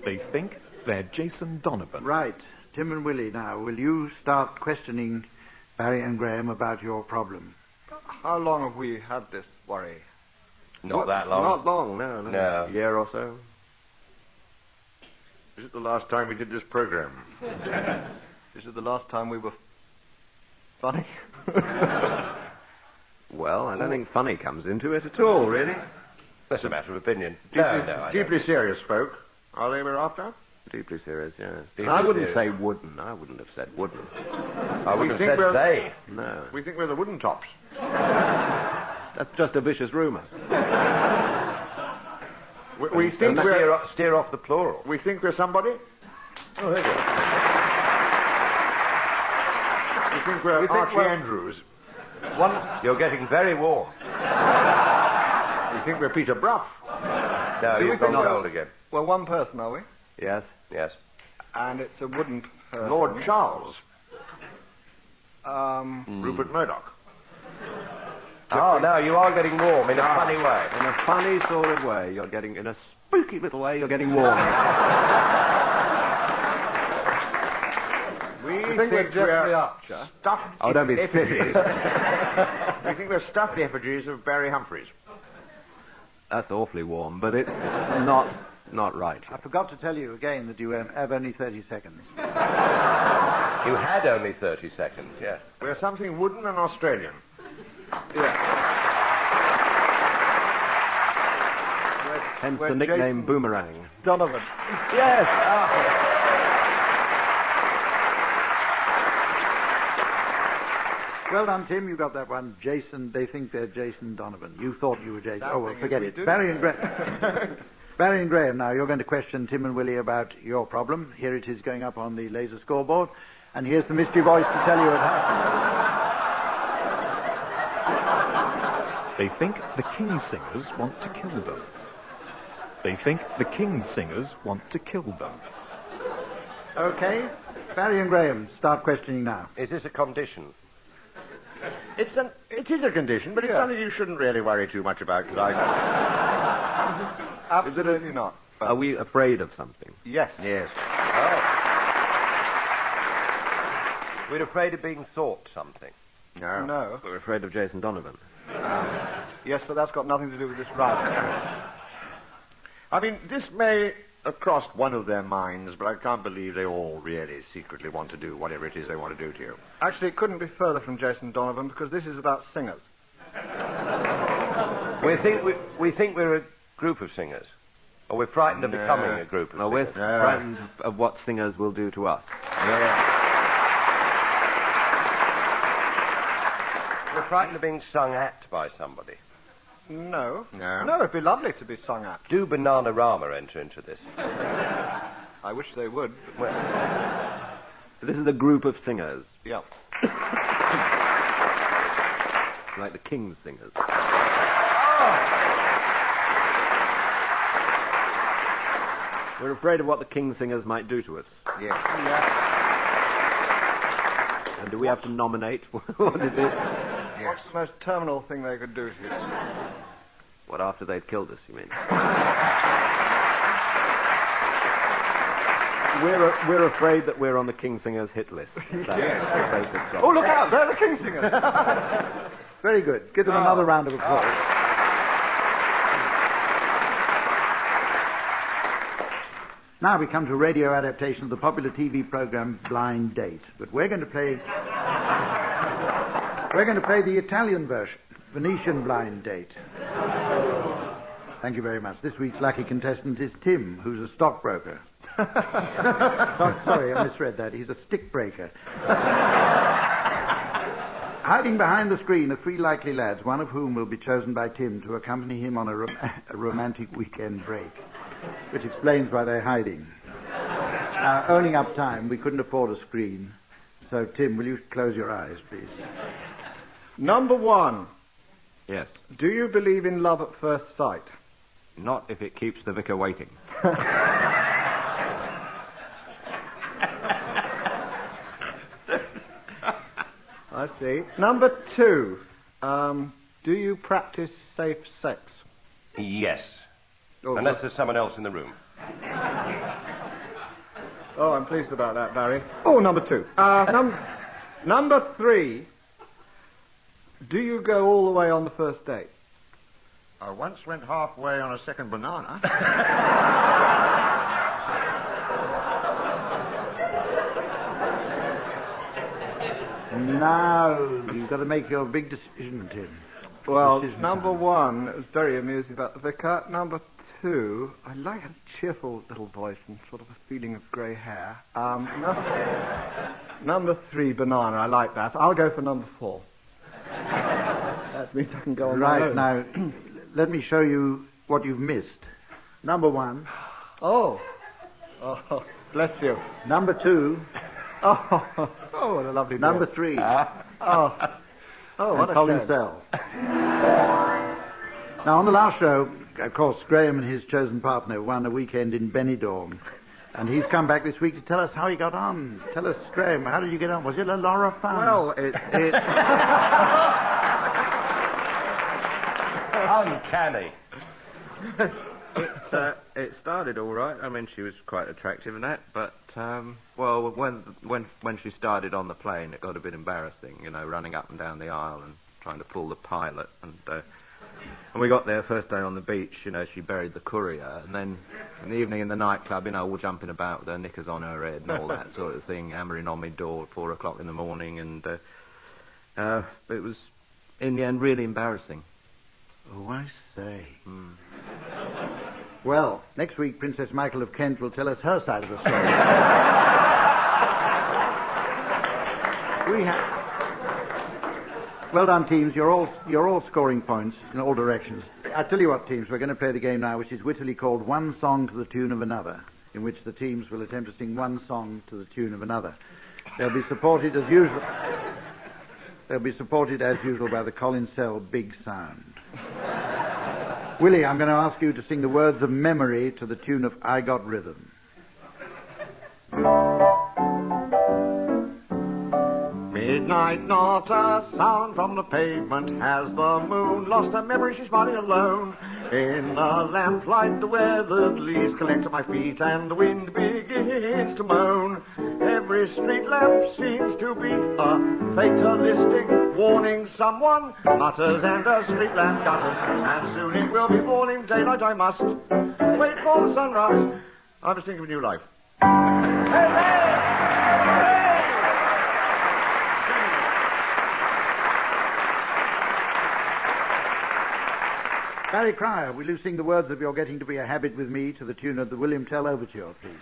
They think they're Jason Donovan. Right. Tim and Willie, now, will you start questioning Barry and Graeme about your problem? How long have we had this worry? Not that long. Not long, no. No. A year or so. Is it the last time we did this program? Is it the last time we were funny? Well, I don't think funny comes into it at all, really. That's a matter of opinion. Deeply serious folk. Are they we're after? Deeply serious, yes. I wouldn't say wooden. I wouldn't have said wooden. I wouldn't have said they. No. We think we're the wooden tops. That's just a vicious rumour. We think we're... Steer off the plural. We think we're somebody? Oh, there you go. We think we're Archie Andrews. You're getting very warm. We think we're Peter Brough. No, you've gone cold again. Well, one person, are we? Yes. Yes. And it's a wooden person. Lord Charles. Rupert Murdoch. Oh, no, you are getting warm in a funny way. In a funny sort of way. You're getting, in a spooky little way, you're getting warm. We think we're Geoffrey Archer. Stuffed. Oh, don't be silly. We think we're stuffed effigies of Barry Humphries. That's awfully warm, but it's not right. I forgot to tell you again that you have only 30 seconds. You had only 30 seconds, yes. We're something wooden and Australian. Yeah. Hence the nickname Jason Boomerang. Donovan. Yes. Well done, Tim. You got that one. Jason, they think they're Jason Donovan. You thought you were Jason. That oh, well, forget it. Barry and Graeme, now, you're going to question Tim and Willie about your problem. Here it is going up on the laser scoreboard. And here's the mystery voice to tell you it happened. They think the King's Singers want to kill them. They think the King's Singers want to kill them. Okay. Barry and Graham, start questioning now. Is this a condition? It is a condition, but it's something you shouldn't really worry too much about, because Absolutely not. Are we afraid of something? Yes. Yes. We're afraid of being thought something. No. We're afraid of Jason Donovan. Yes, but that's got nothing to do with this ride. I mean, this may have crossed one of their minds, but I can't believe they all really secretly want to do whatever it is they want to do to you. Actually, it couldn't be further from Jason Donovan, because this is about singers. We think we're a group of singers. Or we're frightened of becoming a group of we're singers. frightened of what singers will do to us. We're frightened of being sung at by somebody. No, it'd be lovely to be sung at. Do Bananarama enter into this? I wish they would. This is a group of singers. Yeah. Like the King's Singers. We're afraid of what the King's Singers might do to us. Yes. And do we have to nominate? What is it? What's the most terminal thing they could do to you? What, after they've killed us, you mean? We're afraid that we're on the King Singers hit list. That's the basic problem. Oh, look out! They're the King Singers! Very good. Give them another round of applause. Now we come to a radio adaptation of the popular TV program Blind Date. But we're going to play the Italian version, Venetian Blind Date. Thank you very much. This week's lucky contestant is Tim, who's a stockbroker. Sorry, I misread that. He's a stick breaker. Hiding behind the screen are three likely lads, one of whom will be chosen by Tim to accompany him on a romantic weekend break, which explains why they're hiding. Now, owning up time, we couldn't afford a screen. So, Tim, will you close your eyes, please? Number one. Yes. Do you believe in love at first sight? Not if it keeps the vicar waiting. I see. Number two. Do you practice safe sex? Yes. Oh, unless there's someone else in the room. Oh, I'm pleased about that, Barry. Oh, number two. Number three. Do you go all the way on the first date? I once went halfway on a second banana. Now, you've got to make your big decision, Tim. Well, number one, it was very amusing about the vicar. Number two, I like a cheerful little voice and sort of a feeling of grey hair. Number three, banana, I like that. I'll go for number four. That means I can go on my own. Now, let me show you what you've missed. Number one. Oh, bless you. Number two. Oh, what a lovely Number day. three. What a Colin shame. Sell. Now, on the last show, of course, Graham and his chosen partner won a weekend in Benidorm. And he's come back this week to tell us how he got on. Tell us, Graham, how did you get on? Was it a lot of fun? Well, it's uncanny. It started all right. I mean, she was quite attractive and that, but when she started on the plane, it got a bit embarrassing. You know, running up and down the aisle and trying to pull the pilot. And we got there first day on the beach. You know, she buried the courier, and then in the evening in the nightclub, you know, all jumping about with her knickers on her head and all that sort of thing, hammering on my door at 4:00 in the morning, and it was in the end really embarrassing. Oh, I say. Well, next week, Princess Michael of Kent will tell us her side of the story. Well done, teams. You're all scoring points in all directions. I tell you what, teams, we're going to play the game now, which is wittily called One Song to the Tune of Another, in which the teams will attempt to sing one song to the tune of another. They'll be supported as usual. They'll be supported as usual by the Colin Sell Big Sound. Willie, I'm going to ask you to sing the words of memory to the tune of I Got Rhythm. Midnight, not a sound from the pavement. Has the moon lost her memory? She's smiling alone. In the lamplight, the weathered leaves collect at my feet, and the wind begins to moan. Every street lamp seems to beat a fatalistic warning. Someone mutters, and a street lamp gutters, and soon it will be morning. Daylight I must wait for the sunrise. I was thinking of a new life. Barry Cryer, will you sing the words of You're Getting to Be a Habit with Me to the tune of the William Tell Overture, please?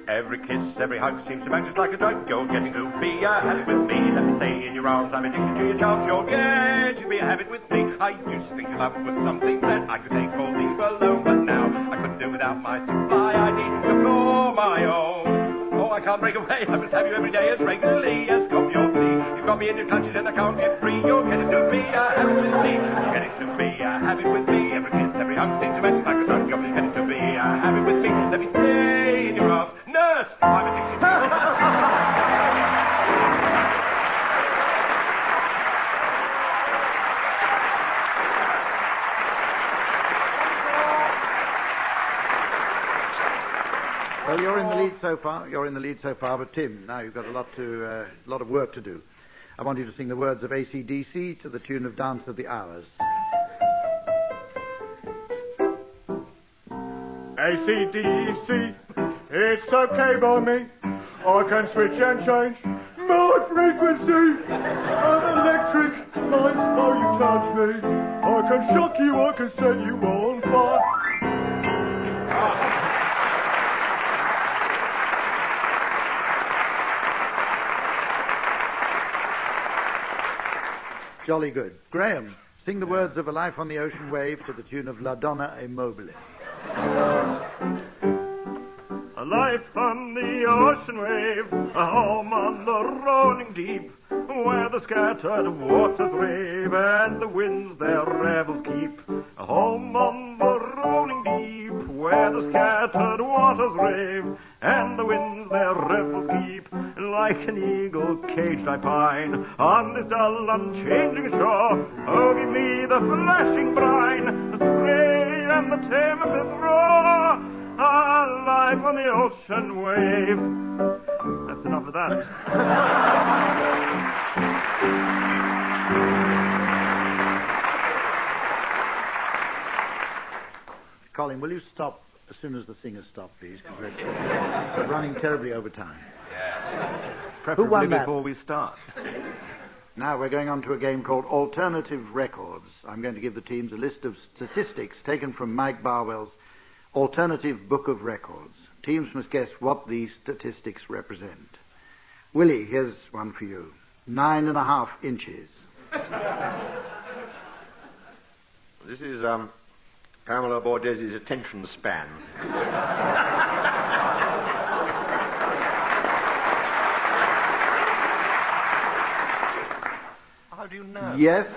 Every kiss, every hug seems to act just like a drug. You're getting to be a habit with me. Let me stay in your arms. I'm addicted to your charms. You're getting to be a habit with me. I used to think love was something that I could take or leave alone, but now I couldn't do without my supply. I need to floor my own. Oh, I can't break away. I must have you every day as regularly as coffee or tea. You've got me in your clutches and I can't get free. You're getting to be a habit with me. You're getting to be a habit with me. Every kiss, every hug seems to act like a drug. You're getting to be a habit with me. Let me stay in your arms. Nurse, I'm addicted to you. Well, you're in the lead so far. You're in the lead so far, but Tim, now you've got a lot of work to do. I want you to sing the words of AC/DC to the tune of Dance of the Hours. AC/DC, it's okay by me. I can switch and change my frequency. I'm electric, like how you touch me. I can shock you, I can set you on fire. Jolly good. Graham, sing the words of A Life on the Ocean Wave to the tune of La Donna e Mobile. A life on the ocean wave, a home on the rolling deep, where the scattered waters rave and the winds their revels keep. A home on the rolling deep, where the scattered waters rave and the winds their revels keep. Like an eagle caged I pine on this dull unchanging shore. Oh, give me the flashing brine, the spray and the tempest roar. A life on the ocean wave. That's enough of that. Colin, will you stop as soon as the singers stop, please? Because we're running terribly over time. Preferably Who won that? before we start. Now we're going on to a game called Alternative Records. I'm going to give the teams a list of statistics taken from Mike Barwell's Alternative Book of Records. Teams must guess what these statistics represent. Willie, here's one for you. 9.5 inches. This is Pamela Borghesi's attention span. How do you know? Yes.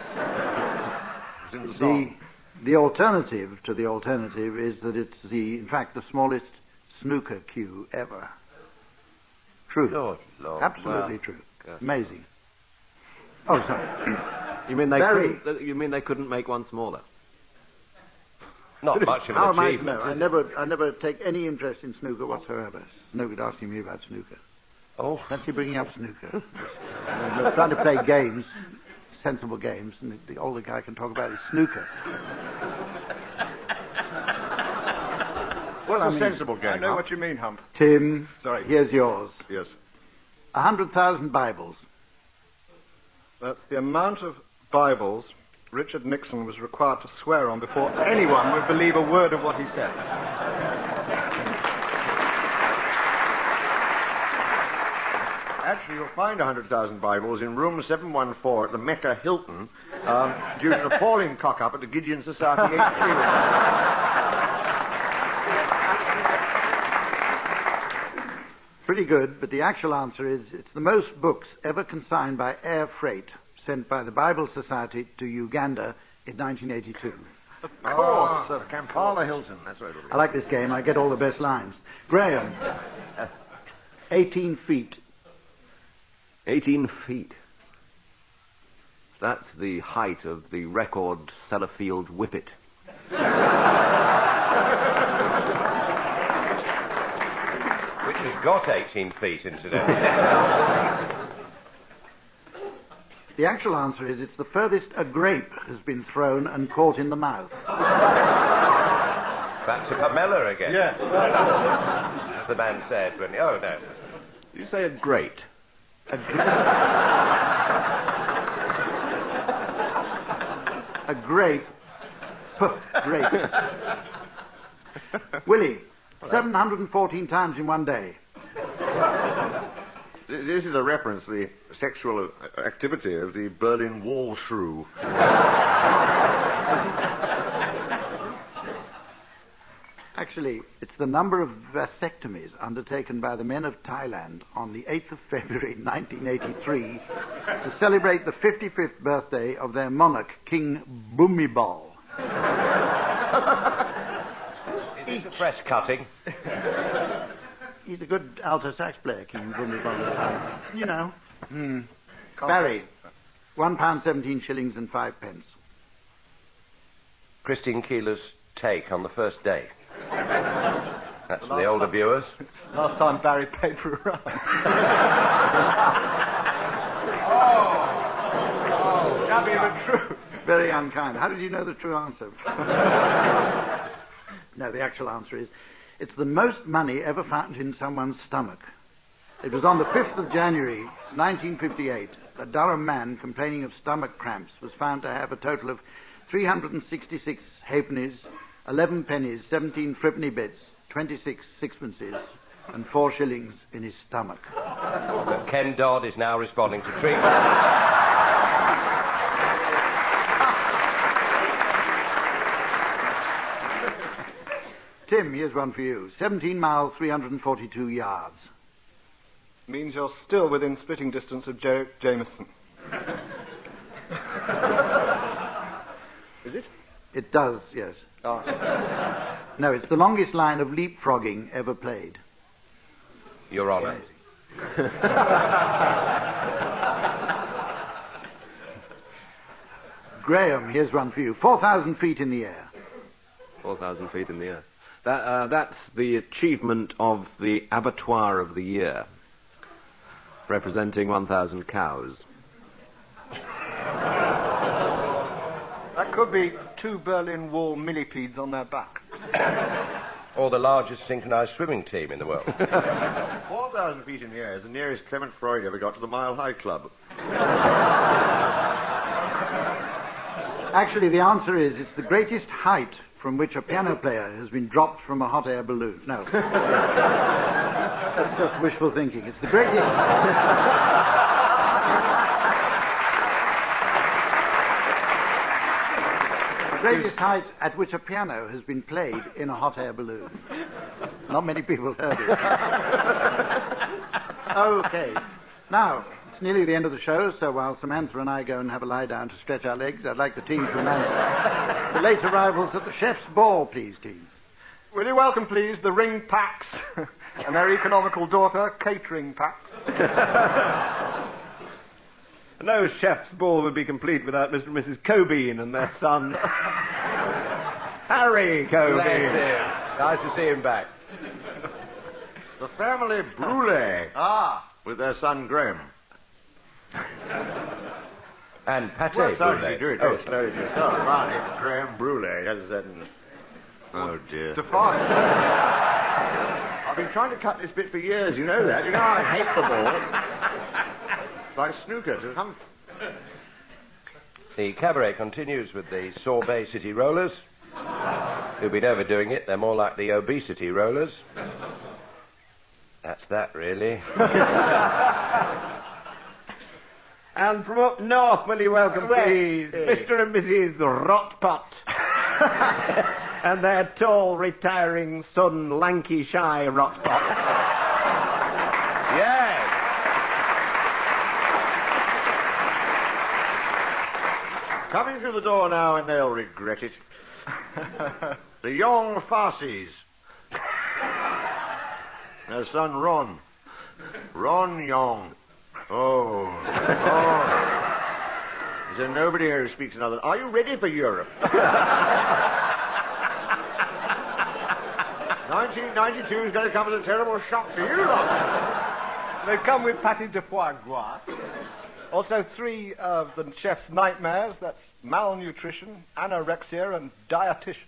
It's in the song. The alternative to the alternative is that it's in fact, the smallest snooker cue ever. True. Lord. Absolutely Wow. true. God. Amazing. Oh, sorry. You mean Barry. they couldn't make one smaller? Not much of How an am I to achievement. know? I never take any interest in snooker whatsoever. Nobody's asking me about snooker. Oh. Fancy bringing up snooker. We're trying to play games, sensible games, and the older guy can talk about is snooker. What's I a mean, sensible game? I know Hump? what you mean, Hump. Tim, Sorry. here's yours. Yes. 100,000 Bibles. That's the amount of Bibles Richard Nixon was required to swear on before anyone would believe a word of what he said. Actually, you'll find 100,000 Bibles in room 714 at the Mecca Hilton due to an appalling cock-up at the Gideon Society HQ. Pretty good, but the actual answer is it's the most books ever consigned by air freight, sent by the Bible Society to Uganda in 1982. Of course, of Kampala Hilton. That's what it'll be. I like this game. I get all the best lines. Graham, 18 feet. 18 feet. That's the height of the record Sellafield Whippet. Which has got 18 feet, incidentally. The actual answer is it's the furthest a grape has been thrown and caught in the mouth. Back to Pamela again. Yes. As the man said when... Oh, no. You say a grate. A grape. Grape. Willie, 714 times in one day. This is a reference to the sexual activity of the Berlin Wall shrew. Actually, it's the number of vasectomies undertaken by the men of Thailand on the 8th of February 1983 to celebrate the 55th birthday of their monarch, King Bhumibol. Is this a fresh cutting? He's a good alto sax player, King Bhumibol. You know. Barry, £1.17 shillings and 5 pence. Christine Keeler's take on the first day. That's for the older viewers. Last time Barry paid for a run. That'd be the true. Very unkind. How did you know the true answer? No, the actual answer is, it's the most money ever found in someone's stomach. It was on the 5th of January, 1958, a Durham man complaining of stomach cramps was found to have a total of 366 halfpennies, 11 pennies, 17 threepenny bits, 26 sixpences, and 4 shillings in his stomach. But Ken Dodd is now responding to treatment. Tim, here's one for you. 17 miles, 342 yards. Means you're still within spitting distance of Jameson. Is it? It does, yes. Oh. No, it's the longest line of leapfrogging ever played. You're on. Graham, here's one for you. 4,000 feet in the air. 4,000 feet in the air. That's the achievement of the abattoir of the year, representing 1,000 cows. That could be 2 Berlin Wall millipedes on their back. Or the largest synchronized swimming team in the world. 4,000 feet in the air is the nearest Clement Freud ever got to the Mile High Club. Actually, the answer is it's the greatest height from which a piano player has been dropped from a hot air balloon. No. That's just wishful thinking. It's the greatest... the greatest height at which a piano has been played in a hot air balloon. Not many people heard it. Okay. Now, it's nearly the end of the show, so while Samantha and I go and have a lie down to stretch our legs, I'd like the team to announce the late arrivals at the chef's ball, please, team. Will you welcome, please, the Ring Packs and their economical daughter, Catering Pack. No chef's ball would be complete without Mr. and Mrs. Cobean and their son, Harry Cobean. Bless him. Nice to see him back. The family Brûlé. With their son Graeme. And pâté Well, sorry brûlée. to do it. Oh, Yes, very good. Oh, right. Graeme Brûlé. Has that. Oh, dear. Define. I've been trying to cut this bit for years, you know that. You know I hate the ball. It's like snooker to some... The cabaret continues with the Sorbet City Rollers. Who've been overdoing it. They're more like the Obesity Rollers. That's that, really. And from up north, will you welcome, please, Mr. and Mrs. Rotpot. And their tall, retiring son, Lanky Shy Rotpot. Yes. Coming through the door now, and they'll regret it. The young Farsies. Their son Ron. Ron Young. Oh. Is there nobody here who speaks another... Are you ready for Europe? 1992 is going to come as a terrible shock to you lot. They come with pâté de foie gras. Also 3 of the chef's nightmares. That's malnutrition, anorexia, and dietitian.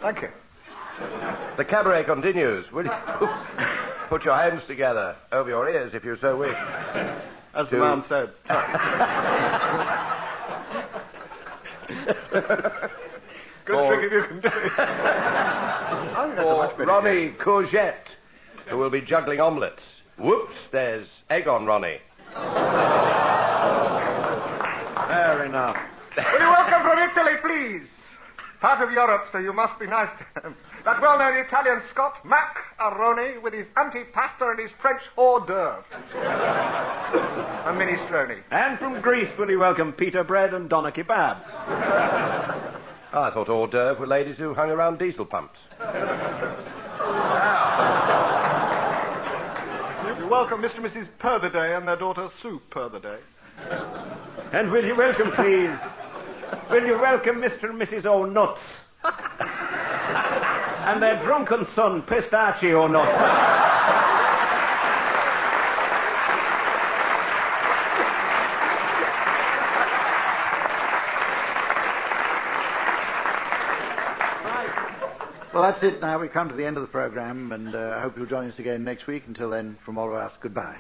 Thank you. The cabaret continues. Will you put your hands together over your ears if you so wish? As the man said. Good trick if you can do it. I think that's a much better Ronnie Courgette, who will be juggling omelettes. Whoops, there's egg on Ronnie. Fair enough. Will you welcome from Italy, please? Part of Europe, so you must be nice to them. That well-known Italian Scot, Macaroni, with his antipasto and his French hors d'oeuvre. A minestrone. And from Greece, will you welcome Peter Bread and Doner Kebab? I thought hors d'oeuvre were ladies who hung around diesel pumps. We welcome Mr. and Mrs. Purtherday and their daughter Sue Purtherday. And will you welcome, please, will you welcome Mr. and Mrs. O'Nuts? And their drunken son, Pistachio Nuts. Well, that's it now. We've come to the end of the programme, and I hope you'll join us again next week. Until then, from all of us, goodbye.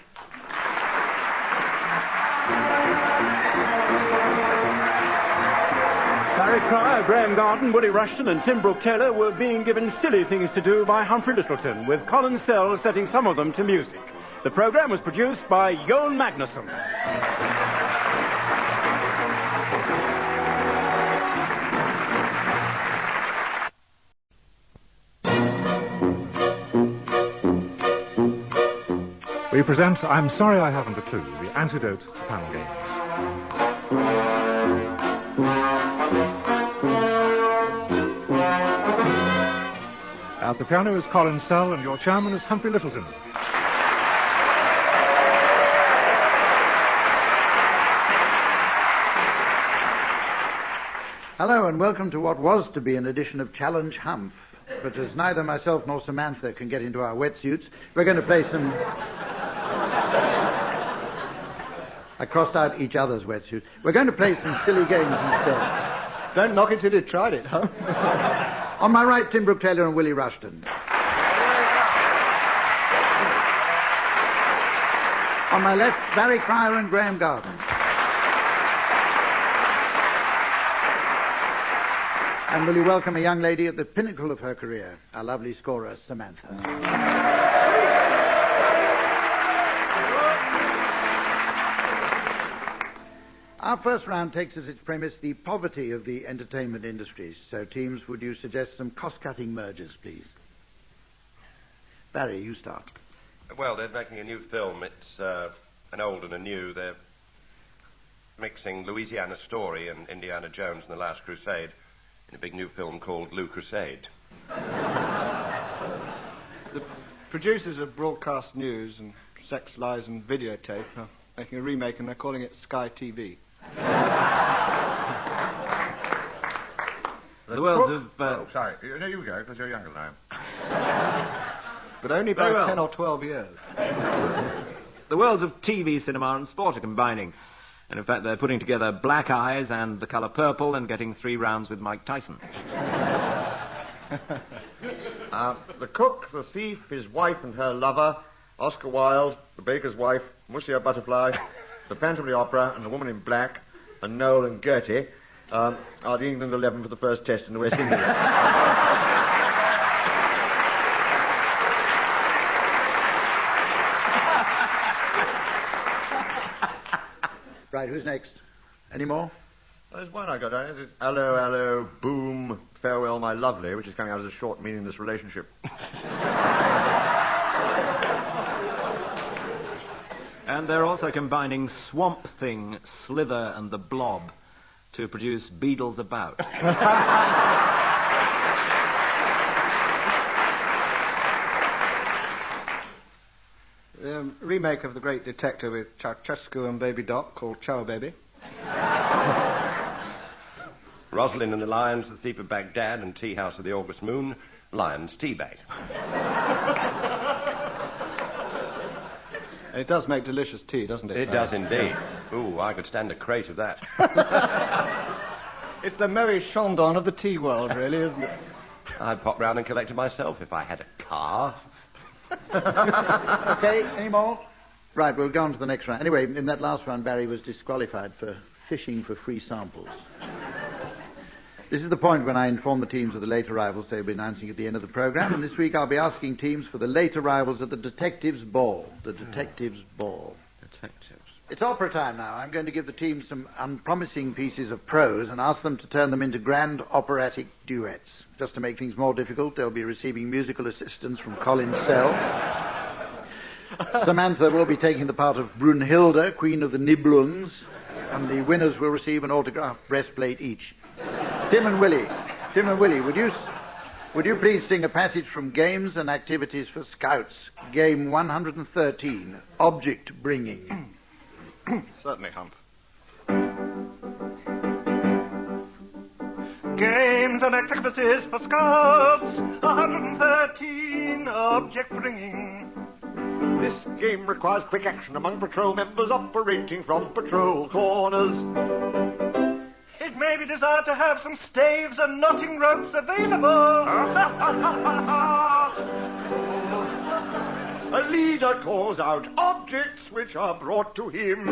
Barry Cryer, Graeme Garden, Woody Rushton and Tim Brooke-Taylor were being given silly things to do by Humphrey Lyttelton, with Colin Sells setting some of them to music. The programme was produced by Johan Magnusson. We present I'm Sorry I Haven't a Clue, the antidote to panel games. At the piano is Colin Sell, and your chairman is Humphrey Lyttelton. Hello, and welcome to what was to be an edition of Challenge Humph. But as neither myself nor Samantha can get into our wetsuits, we're going to play some... I crossed out each other's wetsuit. We're going to play some silly games instead. Don't knock it till you've tried it, huh? On my right, Tim Brooke-Taylor and Willie Rushton. On my left, Barry Cryer and Graeme Garden. And will you welcome a young lady at the pinnacle of her career, our lovely scorer, Samantha. Our first round takes as its premise the poverty of the entertainment industries. So, teams, would you suggest some cost-cutting mergers, please? Barry, you start. Well, they're making a new film. It's an old and a new. They're mixing Louisiana Story and Indiana Jones and the Last Crusade in a big new film called Lou Crusade. The producers of Broadcast News and Sex, Lies and Videotape are making a remake, and they're calling it Sky TV. The worlds of... Oh, sorry. No, you go, because you're younger than I am. But only by 10 or 12 years. The worlds of TV, cinema and sport are combining. And in fact, they're putting together Black Eyes and The Colour Purple and getting 3 rounds with Mike Tyson. The cook, the thief, his wife and her lover, Oscar Wilde, the baker's wife, Monsieur Butterfly, the Phantom of the Opera, and the Woman in Black, and Noel and Gertie are the England 11 for the first test in the West Indies. Right, who's next? Any more? There's one I got down. It's Hello, hello, boom, farewell, my lovely, which is coming out as a short meaningless relationship. And they're also combining Swamp Thing, Slither and the Blob to produce Beadles About. Remake of the Great Detective with Ceausescu and Baby Doc called Chow Baby. Rosalind and the Lions, The Thief of Baghdad, and Tea House of the August Moon, Lions Tea Bag. It does make delicious tea, doesn't it? It does indeed. Ooh, I could stand a crate of that. It's the Merry Chandon of the tea world, really, isn't it? I'd pop round and collect it myself if I had a car. Okay, any more? Right, we'll go on to the next round. Anyway, in that last round, Barry was disqualified for fishing for free samples. This is the point when I inform the teams of the late arrivals they'll be announcing at the end of the programme, and this week I'll be asking teams for the late arrivals at the Detectives' Ball. The Detectives' Ball. Detectives. It's opera time now. I'm going to give the team some unpromising pieces of prose and ask them to turn them into grand operatic duets. Just to make things more difficult, they'll be receiving musical assistance from Colin Sell. Samantha will be taking the part of Brunhilde, Queen of the Nibelungs, and the winners will receive an autographed breastplate each. Tim and Willie, would you please sing a passage from Games and Activities for Scouts, Game 113, Object Bringing? Certainly, Hump. Games and activities for Scouts, 113, object bringing. This game requires quick action among patrol members operating from patrol corners. It may be desired to have some staves and knotting ropes available. A leader calls out objects which are brought to him.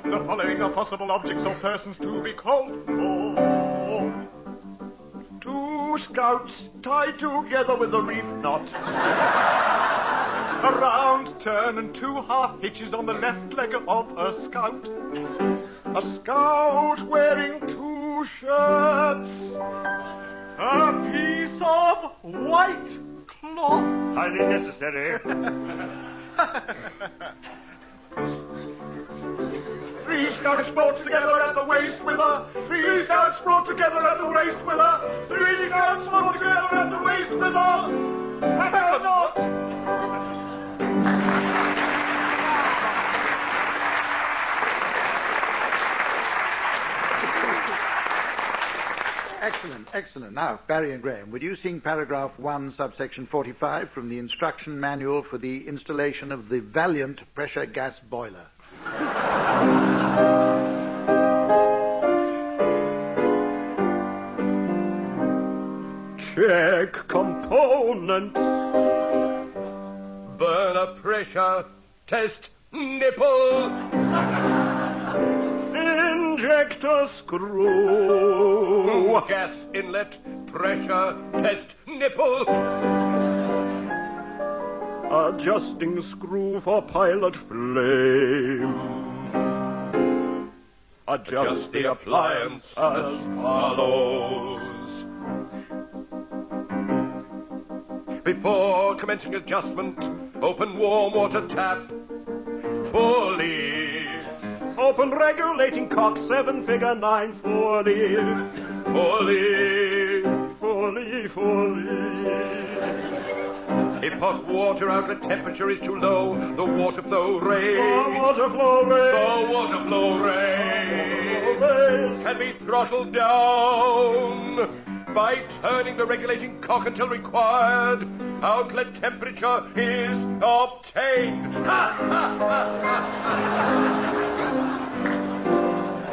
The following are possible objects or persons to be called for. 2 scouts tied together with a reef knot. A round turn and 2 half hitches on the left leg of a scout. A scout wearing 2 shirts. A piece of white cloth. Highly necessary. 3 scouts brought together at the waist with a. 3 scouts brought together at the waist with a. 3 scouts brought together at the waist with a. Pepper knot. Excellent. Now, Barry and Graeme, would you sing paragraph 1, subsection 45 from the instruction manual for the installation of the Valiant pressure gas boiler? Check components. Burner pressure test nipple. Injector screw. Gas inlet pressure test nipple. Adjusting screw for pilot flame. Adjust the appliance as follows. Before commencing adjustment, open warm water tap fully. Open regulating cock 7 figure 9 fully. If hot water outlet temperature is too low, the water flow rate can be throttled down by turning the regulating cock until required outlet temperature is obtained.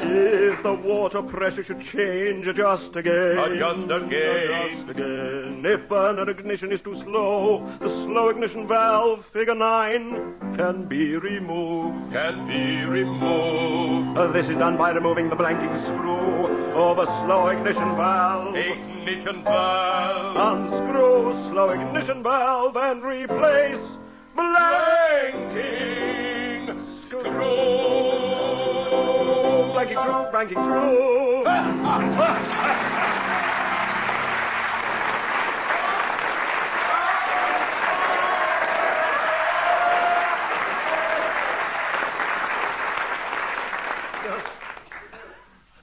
If the water pressure should change, adjust again. If burner ignition is too slow, the slow ignition valve, figure 9, can be removed. This is done by removing the blanking screw of a slow ignition valve. Unscrew slow ignition valve and replace blanking screw. Blanking through.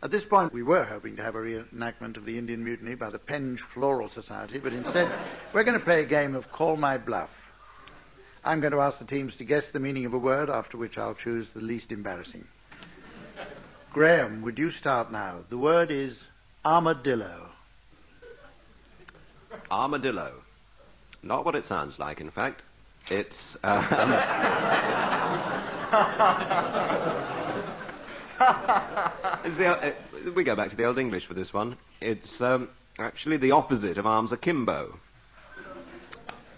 At this point, we were hoping to have a reenactment of the Indian Mutiny by the Penge Floral Society, but instead, we're going to play a game of Call My Bluff. I'm going to ask the teams to guess the meaning of a word, after which I'll choose the least embarrassing. Graeme, would you start now? The word is armadillo. Armadillo. Not what it sounds like, in fact. It's... we go back to the Old English for this one. It's actually the opposite of arms akimbo.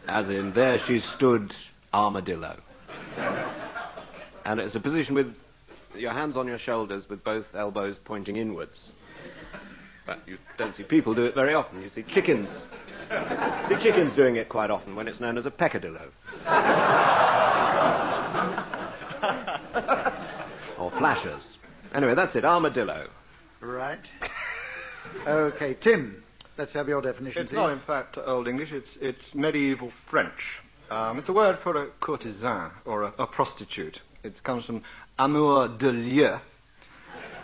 As in, there she stood, armadillo. And it's a position with your hands on your shoulders with both elbows pointing inwards. But you don't see people do it very often. You see chickens. Doing it quite often when it's known as a peccadillo. Or flashers. Anyway, that's it, armadillo. Right. Okay, Tim, let's have your definition. It's not, in fact, Old English. It's medieval French. It's a word for a courtesan, or a prostitute. It comes from amour de lieu.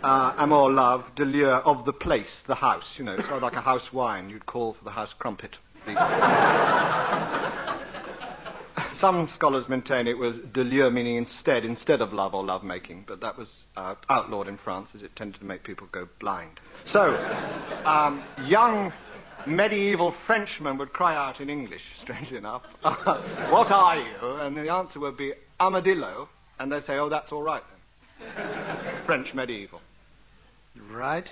Amour, love, de lieu, of the place, the house. You know, it's sort of like a house wine. You'd call for the house crumpet. Some scholars maintain it was de lieu, meaning instead of love or love-making, but that was outlawed in France, as it tended to make people go blind. So, young medieval Frenchmen would cry out in English, strangely enough, what are you? And the answer would be armadillo, and they'd say, oh, that's all right then. French medieval. Right.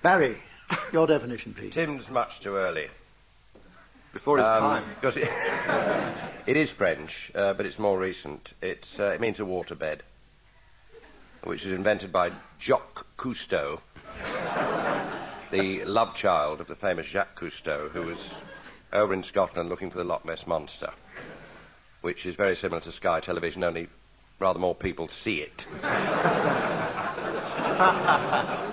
Barry, your definition, please. Tim's much too early. Before his time. Because it is French, but it's more recent. It means a waterbed, which was invented by Jacques Cousteau, the love child of the famous Jacques Cousteau, who was over in Scotland looking for the Loch Ness Monster, which is very similar to Sky Television, only rather more people see it.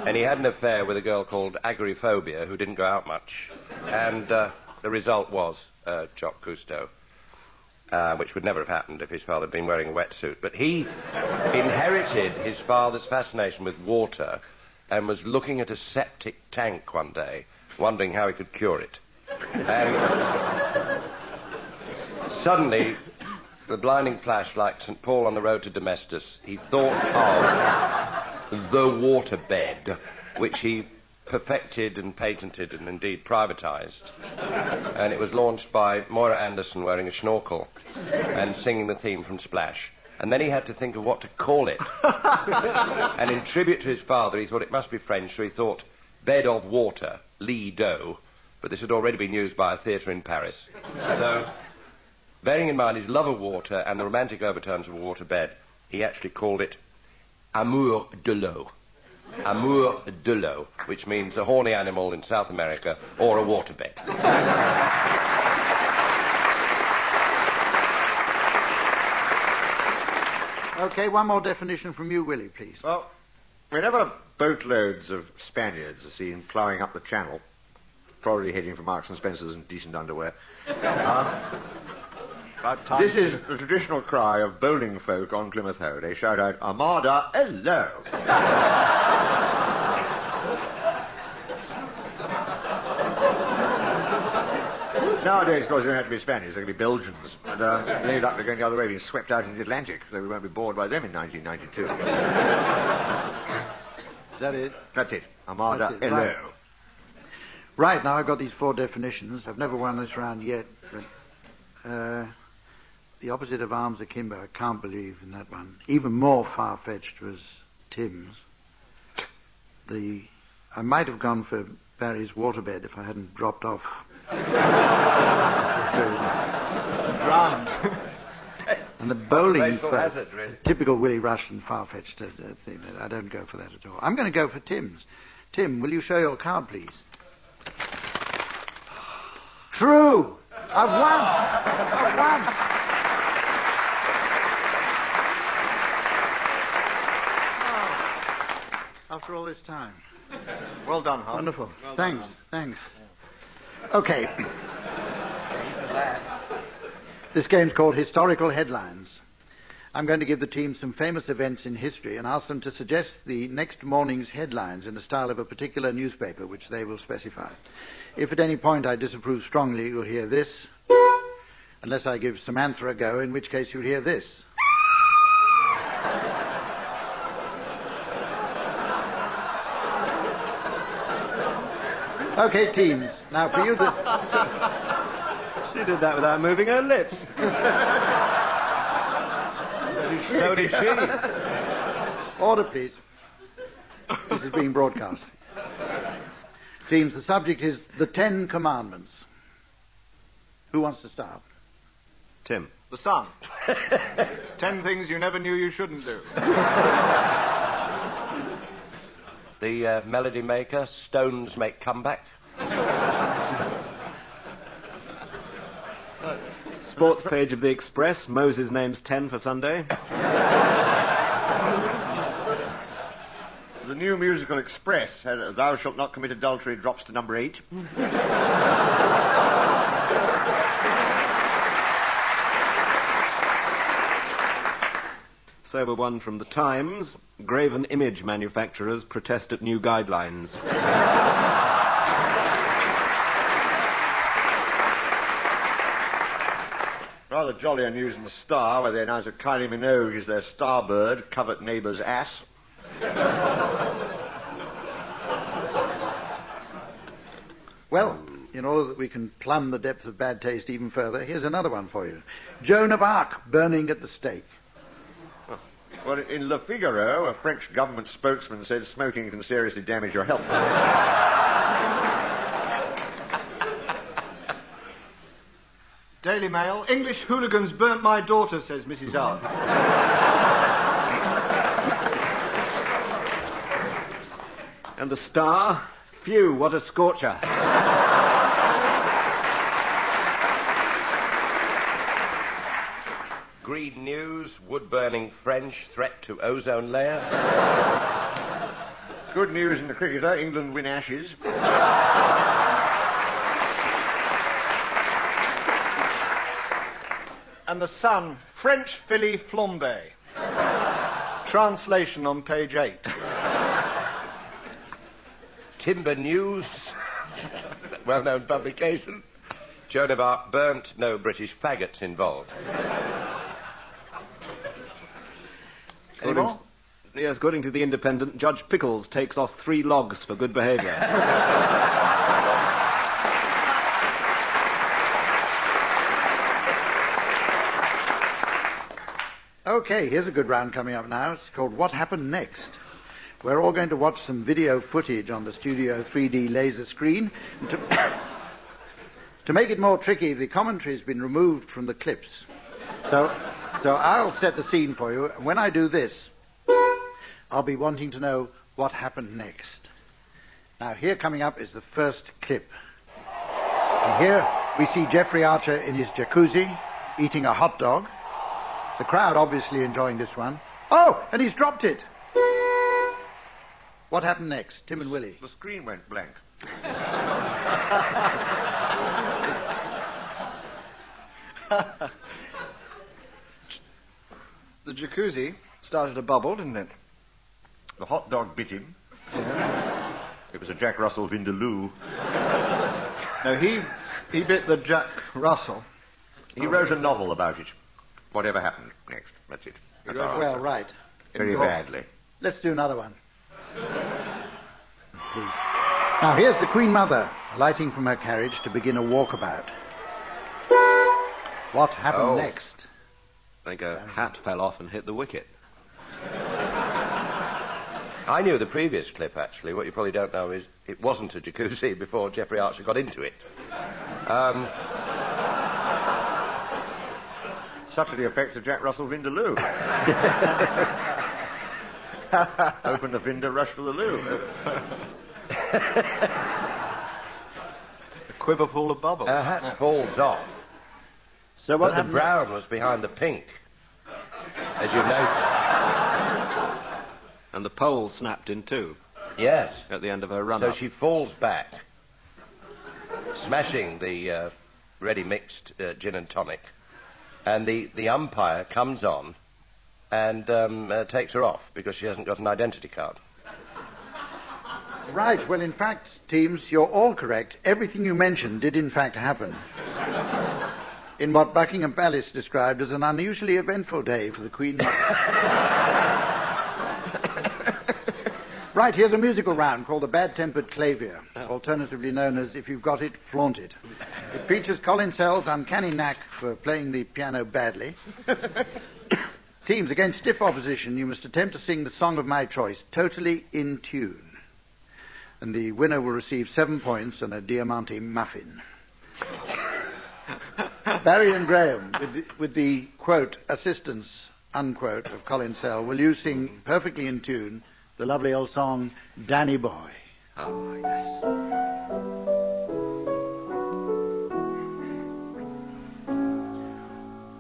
And he had an affair with a girl called Agoraphobia, who didn't go out much. And the result was Jacques Cousteau, which would never have happened if his father had been wearing a wetsuit. But he inherited his father's fascination with water and was looking at a septic tank one day, wondering how he could cure it. And suddenly, the blinding flash like St. Paul on the road to Damascus, he thought of the waterbed, which he perfected and patented and indeed privatized. And it was launched by Moira Anderson wearing a schnorkel and singing the theme from Splash. And then he had to think of what to call it. And in tribute to his father, he thought it must be French, so he thought bed of water, lit d'eau. But this had already been used by a theatre in Paris. So, bearing in mind his love of water and the romantic overtones of a waterbed, he actually called it amour de l'eau. Amour de l'eau, which means a horny animal in South America or a waterbed. Okay, one more definition from you, Willie, please. Well, whenever boatloads of Spaniards are seen ploughing up the channel, probably heading for Marks and Spencer's in decent underwear, this is the traditional cry of bowling folk on Plymouth Hoe. They shout out, Armada, hello! Nowadays, of course, they don't have to be Spaniards, they can be Belgians. And they're going the other way, being swept out into the Atlantic, so we won't be bored by them in 1992. Is that it? That's it. Armada, hello. Right, now I've got these 4 definitions. I've never won this round yet, but the opposite of arms akimbo, I can't believe in that one. Even more far-fetched was Tim's. I might have gone for Barry's waterbed if I hadn't dropped off. Drowned. And the bowling for hazard, really. Typical Willie Rushton far-fetched thing. I don't go for that at all. I'm going to go for Tim's. Tim, will you show your card, please? True! I've won! After all this time. Well done, Hum. Wonderful. Well thanks. done, Thanks. Okay. This game's called Historical Headlines. I'm going to give the team some famous events in history and ask them to suggest the next morning's headlines in the style of a particular newspaper, which they will specify. If at any point I disapprove strongly, you'll hear this. Unless I give Samantha a go, in which case you'll hear this. Okay, teams. Now for you She did that without moving her lips. So did she. Order, please. This is being broadcast. Teams, the subject is the 10 Commandments. Who wants to start? Tim. The sun. 10 things you never knew you shouldn't do. The melody maker, stones make comeback. Sports page of the Express, Moses names 10 for Sunday. The new musical Express, Thou Shalt Not Commit Adultery, drops to number 8. Sober one from the Times, graven image manufacturers protest at new guidelines. Rather jollier news in the Star, where they announce that Kylie Minogue is their starbird, covet neighbour's ass. Well, in order that we can plumb the depth of bad taste even further, here's another one for you. Joan of Arc burning at the stake. Well, in Le Figaro, a French government spokesman said smoking can seriously damage your health. Daily Mail, English hooligans burnt my daughter, says Mrs. R. And the Star, phew, what a scorcher. Green News, wood-burning French threat to ozone layer. Good news in the cricketer, England win Ashes. And the Sun, French Philly flambe. Translation on page 8. Timber News, well-known publication. Joan of Arc burnt, no British faggots involved. Yes, according to the Independent, Judge Pickles takes off 3 logs for good behaviour. Okay, here's a good round coming up now. It's called What Happened Next. We're all going to watch some video footage on the Studio 3D laser screen. To make it more tricky, the commentary's been removed from the clips. So I'll set the scene for you. When I do this, I'll be wanting to know what happened next. Now, here coming up is the first clip. And here we see Jeffrey Archer in his jacuzzi eating a hot dog. The crowd obviously enjoying this one. Oh, and he's dropped it. What happened next? Tim and Willie. The screen went blank. The jacuzzi started to bubble, didn't it? The hot dog bit him. Yeah. It was a Jack Russell Vindaloo. No, he bit the Jack Russell. He wrote a novel about it. Whatever happened next. That's it. That's our Well, answer. right. Very badly. Let's do another one. Please. Now, here's the Queen Mother alighting from her carriage to begin a walkabout. What happened next? I think a hat fell off and hit the wicket. I knew the previous clip, actually. What you probably don't know is it wasn't a jacuzzi before Jeffrey Archer got into it. Such are the effects of Jack Russell Vindaloo. Open the Vinder, rush for the loo. A quiver full of bubbles. Her hat falls off. So what but the happened brown was behind the pink, as you noticed. And the pole snapped in two. Yes. At the end of her run So up. she falls back, smashing the ready-mixed gin and tonic. And the umpire comes on and takes her off because she hasn't got an identity card. Right. Well, in fact, teams, you're all correct. Everything you mentioned did in fact happen. In what Buckingham Palace described as an unusually eventful day for the Queen Mother. Right, here's a musical round called the Bad-Tempered Clavier, alternatively known as If You've Got It, Flaunt It. It features Colin Sell's uncanny knack for playing the piano badly. Teams, against stiff opposition, you must attempt to sing the song of my choice, totally in tune. And the winner will receive 7 points and a Diamante muffin. Barry and Graeme, with the, quote, assistance, unquote, of Colin Sell, will you sing perfectly in tune the lovely old song, Danny Boy? Oh, yes.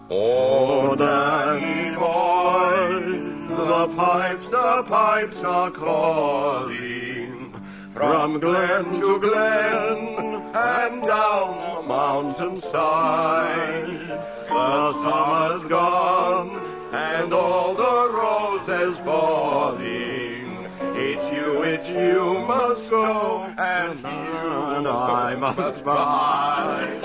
Oh, Danny Boy, the pipes are calling from glen to glen and down the mountainside. The summer's gone and all the roses falling. It's you must go and I must bide.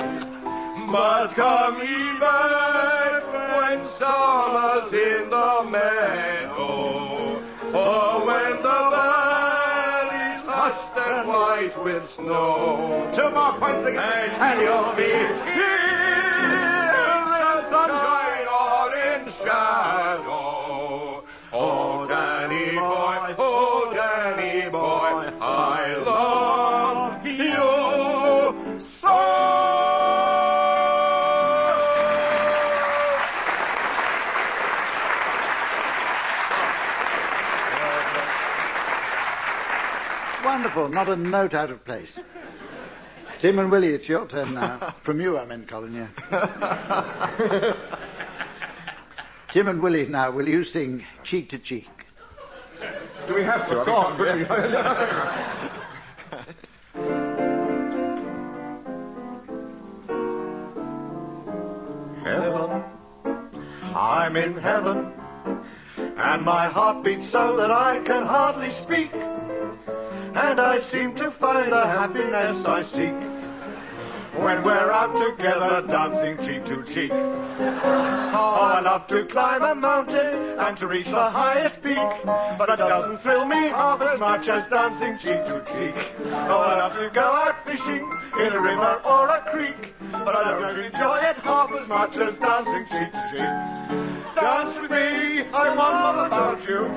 But come ye back when summer's in the meadow, or when the valley's hushed and white with snow. 2 more points again, and you'll be here in the sunshine or in shadow. Oh, Danny boy, oh, Danny boy, I love you so. Wonderful, not a note out of place. Tim and Willie, it's your turn now. From you, I meant, Colin, yeah. Tim and Willie, now, will you sing Cheek to Cheek? Do we have to? Song, Heaven, I'm in heaven, and my heart beats so that I can hardly speak, and I seem to find the happiness I seek when we're out together dancing cheek to cheek. Oh, I love to climb a mountain and to reach the highest peak, but it doesn't thrill me half as much as dancing cheek to cheek. Oh, I love to go out fishing in a river or a creek, but I don't enjoy it half as much as dancing cheek to cheek. Dance with me, I wonder about you,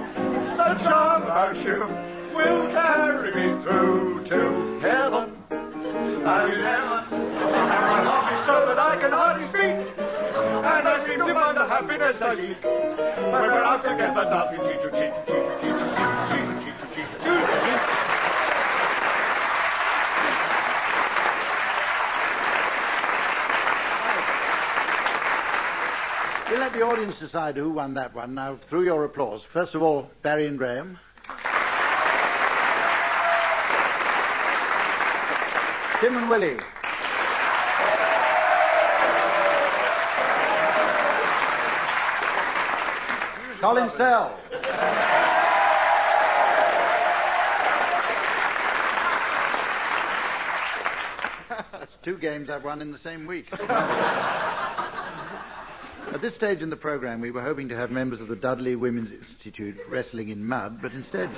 the charm about you will carry me through to heaven. I'm in heaven, and my heart beats so that I can hardly speak, and I seem to find the happiness I seek when we're out together dancing cheek to cheek, cheek to cheek, cheek to cheek, cheek to cheek, cheek to cheek. We'll let the audience decide who won that one. Now, through your applause. First of all, Barry and Graeme. Tim and Willie. Colin Sell. That's 2 games I've won in the same week. At this stage in the programme, we were hoping to have members of the Dudley Women's Institute wrestling in mud, but instead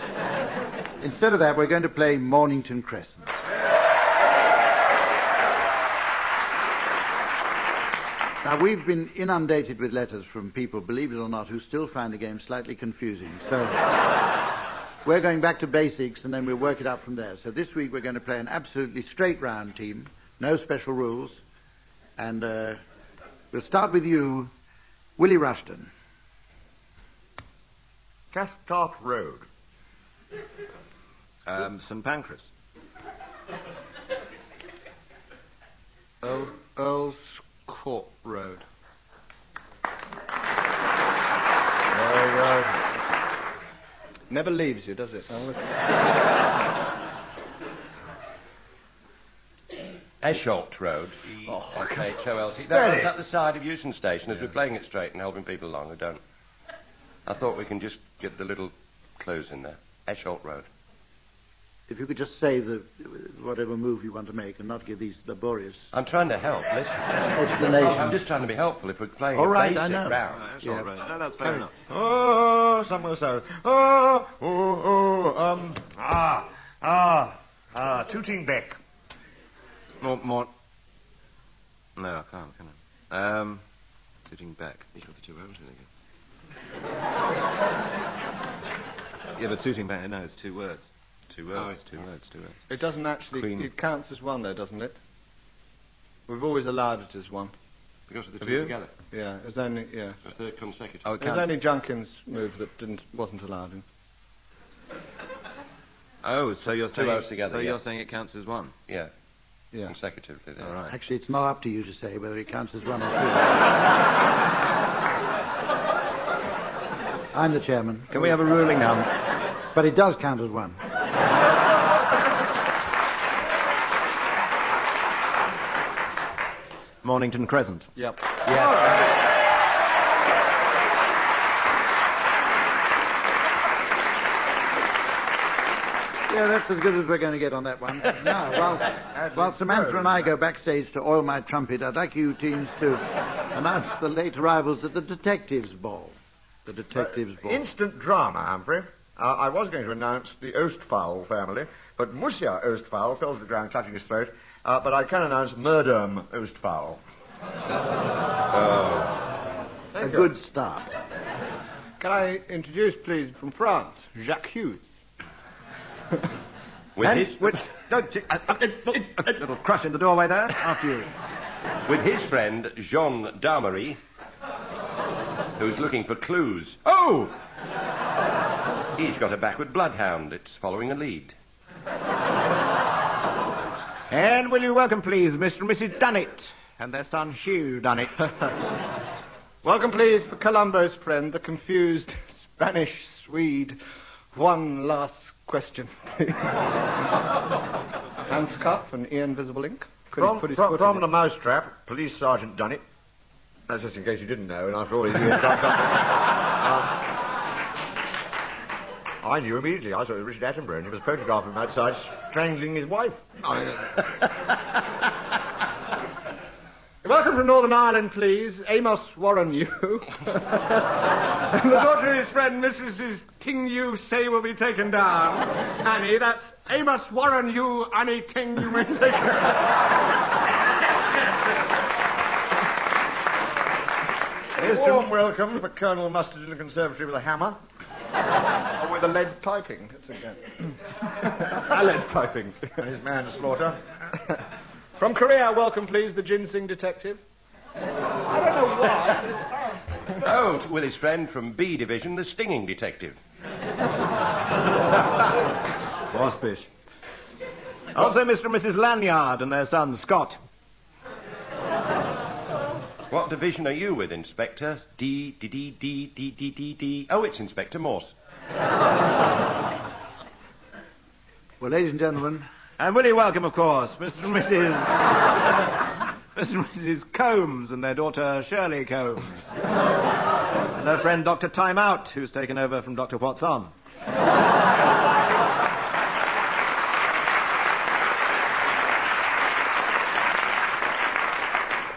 of that, we're going to play Mornington Crescent. Now, we've been inundated with letters from people, believe it or not, who still find the game slightly confusing. So we're going back to basics, and then we'll work it out from there. So this week we're going to play an absolutely straight round team, no special rules, and we'll start with you, Willie Rushton. Cathcart Road. St Pancras. Earl's Court Road. Never leaves you, does it? Esholt Road. S-H-O-L-T. Steady. That's at the side of Euston Station as we're playing it straight and helping people along who don't. I thought we can just get the little close in there. Esholt Road. If you could just say whatever move you want to make and not give these laborious... I'm trying to help, listen. Explanations. I'm just trying to be helpful if we're playing All right, a basic I know. round. That's all right. No, that's fair enough. Oh, somewhere so. Tooting Beck. More. No, I can't, can I? Tooting back. You've got the two O's in again. Yeah, but tooting back, no, it's 2 words. 2 words, 2 words. It doesn't actually... Queen. It counts as one, though, doesn't it? We've always allowed it as one. Because of the Have two you? together. Yeah, it's only... Yeah. That's the consecutive. Oh, it It was counts. only Junkin's move that wasn't allowed in. Oh, so you're saying... O's together, So yeah. you're saying it counts as one? Yeah. Yeah. Consecutively. There. All right. Actually, it's not up to you to say whether it counts as one or 2. I'm the chairman. Can we have a ruling now? But it does count as 1. Mornington Crescent. Yep. Yeah, that's as good as we're going to get on that one. Now, while Samantha and I go backstage to oil my trumpet, I'd like you teams to announce the late arrivals at the Detectives' Ball. The Detectives' Ball. Instant drama, Humphrey. I was going to announce the Ostphal family, but Musia Ostphal fell to the ground clutching his throat. But I can announce Murdum Ostphal. A good start. Can I introduce, please, from France, Jacques Hughes. Little crush in the doorway there. After you. With his friend, Jean Darmery, who's looking for clues. Oh! He's got a backward bloodhound. It's following a lead. And will you welcome, please, Mr. and Mrs. Dunnett and their son Hugh Dunnett. Welcome, please, for Columbo's friend, the confused Spanish Swede. One last question, please. Hans Cuff and Ian Visible Ink. From the Mousetrap, Police Sergeant Dunnett. That's just in case you didn't know, and after all his years... I knew immediately. I saw it was Richard Attenborough, and he was photographed him outside strangling his wife. Welcome from Northern Ireland, please, Amos Warren-Yu. And the daughter of his friend, Mrs. Ting Yu Say will be taken down. Annie, that's Amos Warren-Yu, Annie Ting You may say. A warm welcome for Colonel Mustard in the conservatory with a hammer. Or with a lead piping. That's again. A lead piping. And his manslaughter. From Korea, welcome, please, the ginseng detective. I don't know why. Oh, with his friend from B Division, the stinging detective. Waspish. Also, Mr. and Mrs. Lanyard and their son Scott. What division are you with, Inspector? D. Oh, it's Inspector Morse. Well, ladies and gentlemen... And will you welcome, of course, Mr. and Mrs. Mr. and Mrs. Combs and their daughter Shirley Combs. And their friend Dr. Time Out, who's taken over from Dr. What's On.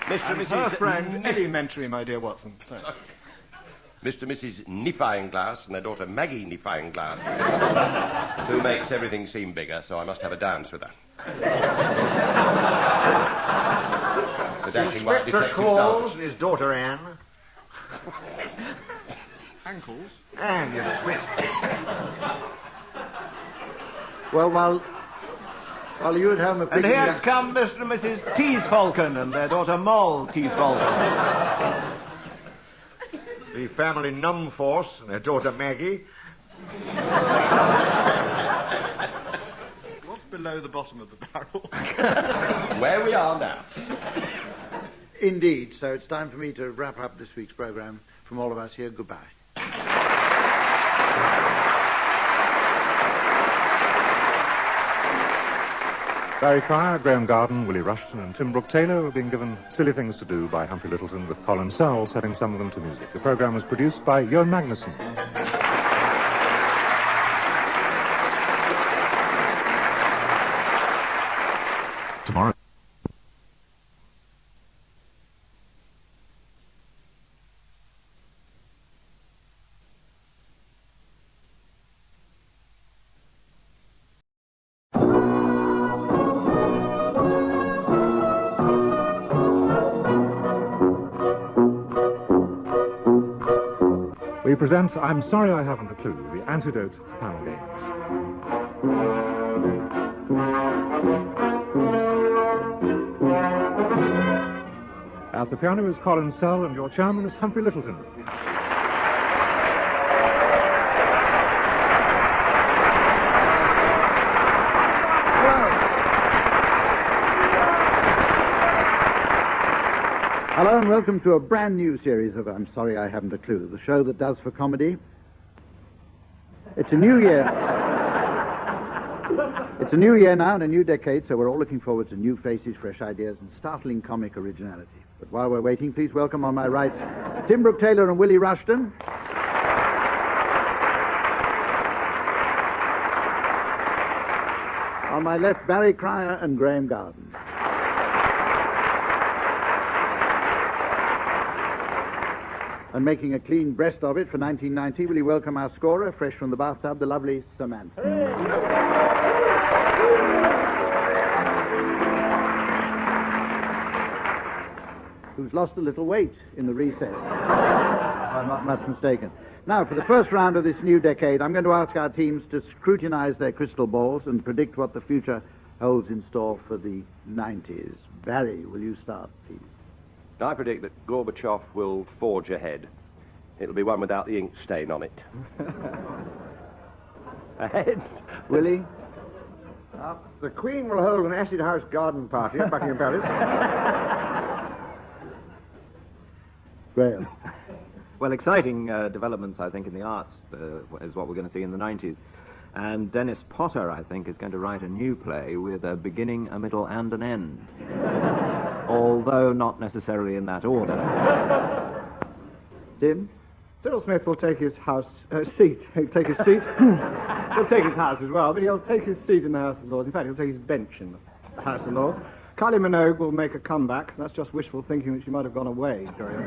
Mr. and Her Mrs. friend, elementary, my dear Watson. Sorry. Mr. and Mrs. Niffinglass and their daughter Maggie Niffinglass, who makes everything seem bigger, so I must have a dance with her. The dashing white Inspector detective Calls Sergeant. and his daughter Anne. Ankles? Anne, you're the twin. Well, while you at home are And picking here up... come Mr. and Mrs. Teesfalcon and their daughter Moll Teesfalcon. The family Numforce and their daughter Maggie. What's below the bottom of the barrel? Where we are now. Indeed, so it's time for me to wrap up this week's programme. From all of us here, goodbye. Barry Cryer, Graeme Garden, Willie Rushton and Tim Brooke-Taylor were being given Silly Things to Do by Humphrey Lyttelton, with Colin Sell setting some of them to music. The programme was produced by Johan Magnuson. Tomorrow. We present I'm Sorry I Haven't a Clue, the antidote to panel games. At the piano is Colin Sell, and your chairman is Humphrey Lyttelton. Hello and welcome to a brand new series of I'm Sorry I Haven't a Clue, the show that does for comedy. It's a new year. It's a new year now and a new decade, so we're all looking forward to new faces, fresh ideas, and startling comic originality. But while we're waiting, please welcome on my right Tim Brooke-Taylor and Willie Rushton. On my left, Barry Cryer and Graeme Garden. And making a clean breast of it for 1990, will you welcome our scorer, fresh from the bathtub, the lovely Samantha. Who's lost a little weight in the recess. I'm not much mistaken. Now, for the first round of this new decade, I'm going to ask our teams to scrutinize their crystal balls and predict what the future holds in store for the 90s. Barry, will you start, please? I predict that Gorbachev will forge ahead. It'll be one without the ink stain on it. Ahead. Willie? The Queen will hold an acid house garden party at Buckingham Palace. Graeme? Well, exciting developments, I think, in the arts is what we're going to see in the 90s. And Dennis Potter, I think, is going to write a new play with a beginning, a middle, and an end. Although not necessarily in that order. Tim? Cyril Smith will take his seat. He'll take his seat. He'll take his house as well, but he'll take his seat in the House of Lords. In fact, he'll take his bench in the House of Lords. Kylie Minogue will make a comeback. That's just wishful thinking that she might have gone away during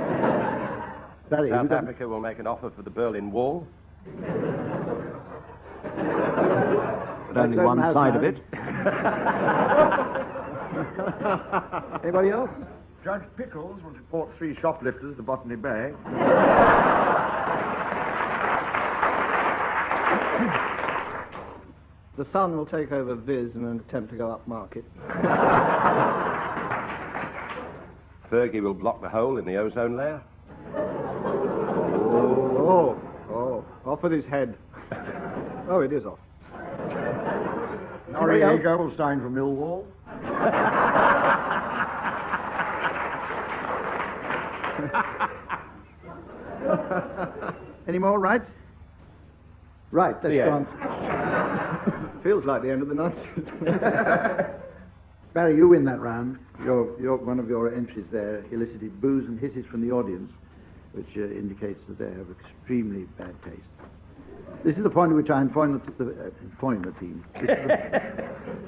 South Africa will make an offer for the Berlin Wall. But only one side of it. Anybody else? Judge Pickles will deport 3 shoplifters to Botany Bay. The Sun will take over Viz in an attempt to go up market. Fergie will block the hole in the ozone layer. Off with his head. Oh, it is off. Noriega will sign for Millwall. Any more, right? Right, let's go on. Feels like the end of the 90s. Barry, you win that round. One of your entries there elicited boos and hisses from the audience, which indicates that they have extremely bad taste. This is the point at which I inform the team.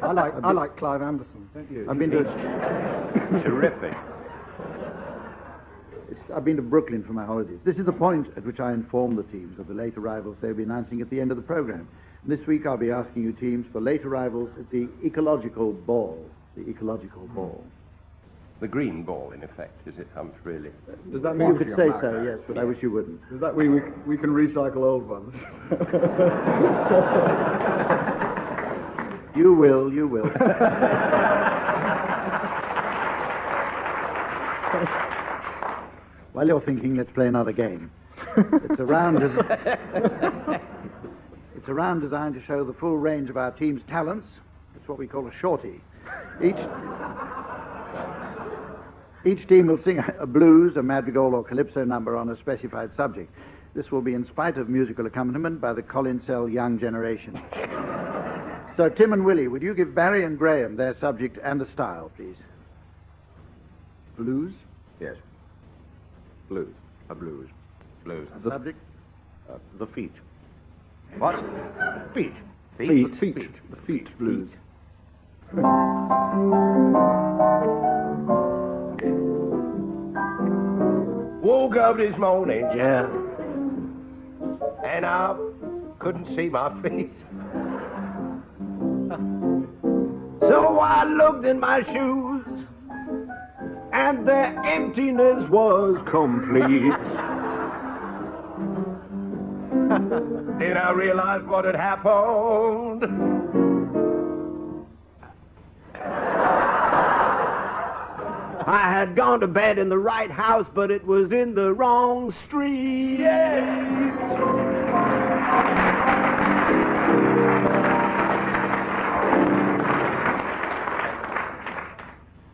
I like Clive Anderson, don't you? I've been to... Terrific. I've been to Brooklyn for my holidays. This is the point at which I inform the teams of the late arrivals they'll be announcing at the end of the program. And this week I'll be asking you teams for late arrivals at the Ecological Ball. The Ecological Ball. The green ball, in effect, is it, Humphrey? Does that mean you could say so, yes, but I wish you wouldn't. Does that mean we can recycle old ones? You will. While you're thinking, let's play another game. It's a round designed to show the full range of our team's talents. It's what we call a shorty. Each team will sing a blues, a madrigal, or calypso number on a specified subject. This will be in spite of musical accompaniment by the Colin Sell young generation. So, Tim and Willie, would you give Barry and Graeme their subject and the style, please? Blues? Yes. Blues. A blues. Blues. Subject? The feet. What? Feet. Feet. The feet blues. Woke up this morning, Yeah. and I couldn't see my feet. So I looked in my shoes, and their emptiness was complete. Then I realized what had happened. I had gone to bed in the right house, but it was in the wrong street.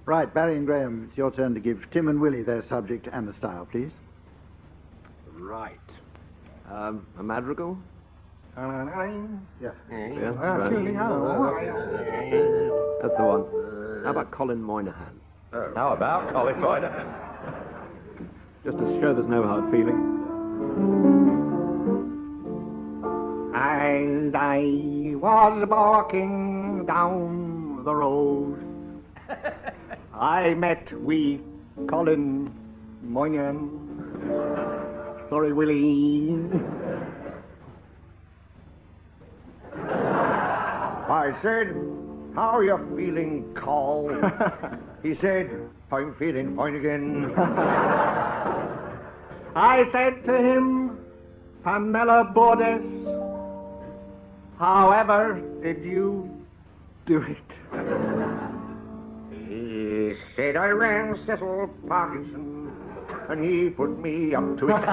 Right, Barry and Graeme, it's your turn to give Tim and Willie their subject and the style, please. Right. A madrigal? Yes. Yeah, right. That's the one. How about Colin Moynihan? How about Colin Moynihan? Just to show there's no hard feeling. As I was walking down the road, I met wee Colin Moynihan. Sorry, Willie. I said, how are you feeling, Col? He said, I'm feeling fine again. I said to him, Pamela Borders, however did you do it? He said, I ran Cecil Parkinson, and he put me up to it.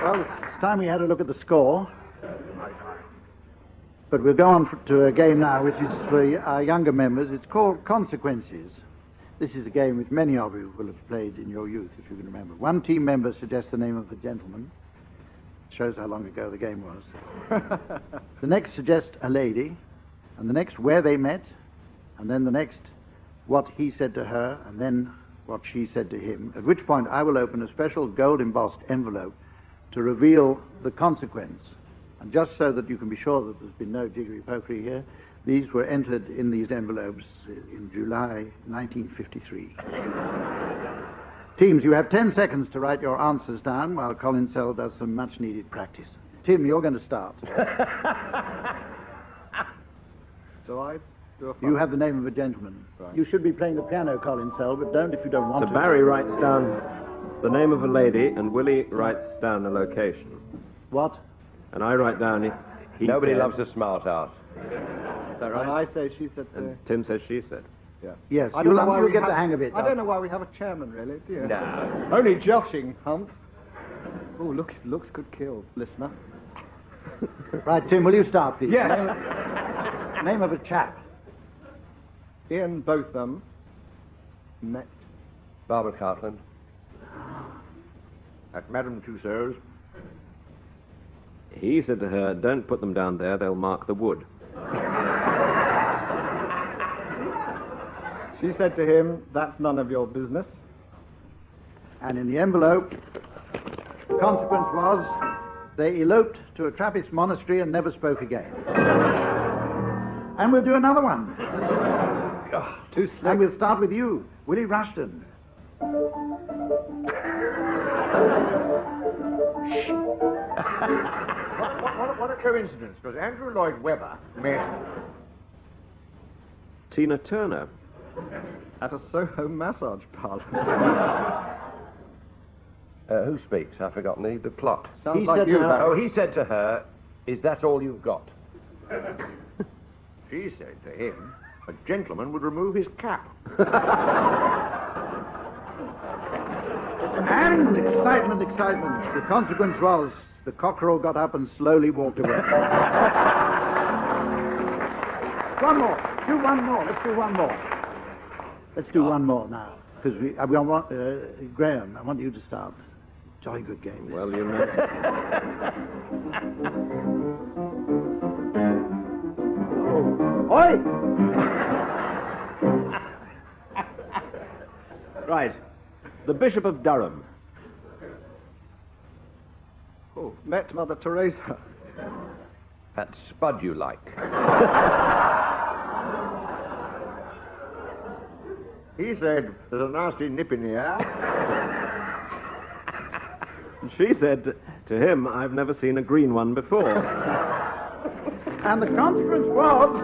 Well, it's time we had a look at the score. But we'll go on to a game now, which is for our younger members. It's called Consequences. This is a game which many of you will have played in your youth, if you can remember. One team member suggests the name of a gentleman. Shows how long ago the game was. The next suggests a lady, and the next where they met, and then the next what he said to her, and then what she said to him, at which point I will open a special gold embossed envelope to reveal the consequence. And just so that you can be sure that there's been no jiggery-pokery here, these were entered in these envelopes in July 1953. Teams, you have 10 seconds to write your answers down while Colin Sell does some much-needed practice. Tim, you're going to start. So I do a You have the name of a gentleman. Right. You should be playing the piano, Colin Sell, but don't if you don't want So to. Barry writes down the name of a lady, and Willie writes down a location. What? And I write down he Nobody said. loves a smart ass. Is that right? I say she said. And Tim says she said. Yeah. Yes, I don't know why you'll we get have- the hang of it. I don't know why we have a chairman, really, do you? No. Only joshing, Hump. Oh, look, looks could kill, listener. Right, Tim, will you start, please? Yes. Name of a chap. Ian Botham met. Barbara Cartland. At Madame Tussauds. He said to her, don't put them down there, they'll mark the wood. She said to him, that's none of your business. And in the envelope, the consequence was they eloped to a Trappist monastery and never spoke again. And we'll do another one. Too slick. And we'll start with you, Willie Rushton. What a coincidence, because Andrew Lloyd Webber met Tina Turner. At a Soho massage parlour. Who speaks? I've forgotten the plot. Sounds He like said you, to her- Barry. Oh, he said to her, is that all you've got? She said to him, a gentleman would remove his cap. And excitement. The consequence was the cockerel got up and slowly walked away. One more. Do one more. Let's do one more. Let's do one more now. because we want Graeme. I want you to start. Jolly good game. Well, you know. Oi! Right. The Bishop of Durham. Oh, met Mother Teresa. That spud you like. He said, there's a nasty nip in the air. And she said to him, I've never seen a green one before. And the consequence was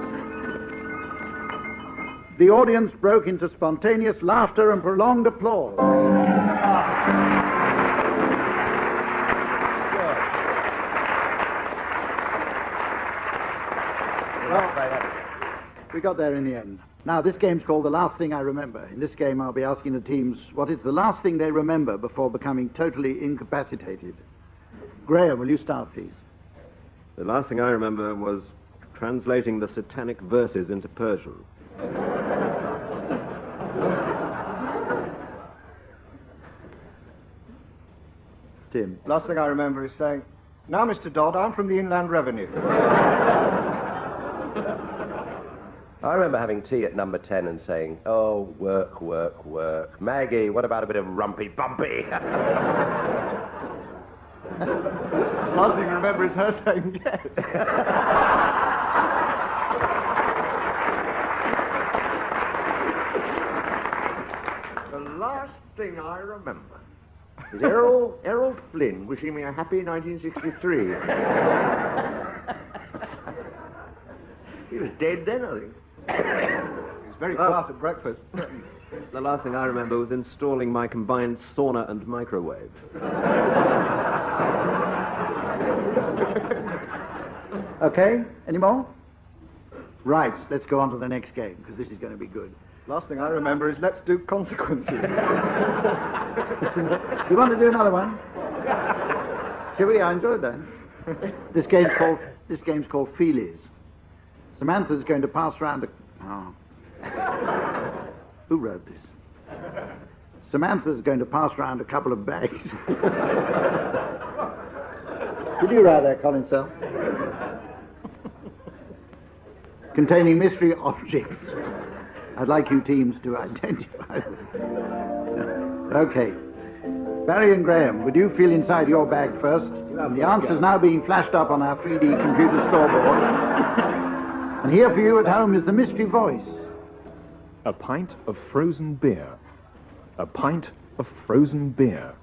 the audience broke into spontaneous laughter and prolonged applause. We got there in the end. Now, this game's called The Last Thing I Remember. In this game, I'll be asking the teams what is the last thing they remember before becoming totally incapacitated. Graeme, will you start, please? The last thing I remember was translating the satanic verses into Persian. Tim. Last thing I remember is saying, now, Mr. Dodd, I'm from the Inland Revenue. I remember having tea at number 10 and saying, oh, work, work, work. Maggie, what about a bit of rumpy-bumpy? Last thing I remember is her saying yes. The last thing I remember is Errol Flynn wishing me a happy 1963. He was dead then, I think. He was very quiet at breakfast. The last thing I remember was installing my combined sauna and microwave. Okay, any more? Right, let's go on to the next game, because this is going to be good. Last thing I remember is let's do consequences. You want to do another one? Shall we? I enjoyed that. This game's called Feelies. Samantha's going to pass round a... Oh. Who wrote this? Samantha's going to pass round a couple of bags. Did you write that, Colin Sell? Containing mystery objects. I'd like you teams to identify them. Okay. Barry and Graeme, would you feel inside your bag first? And the answer's now being flashed up on our 3D computer scoreboard. And here for you at home is the mystery voice. A pint of frozen beer. A pint of frozen beer.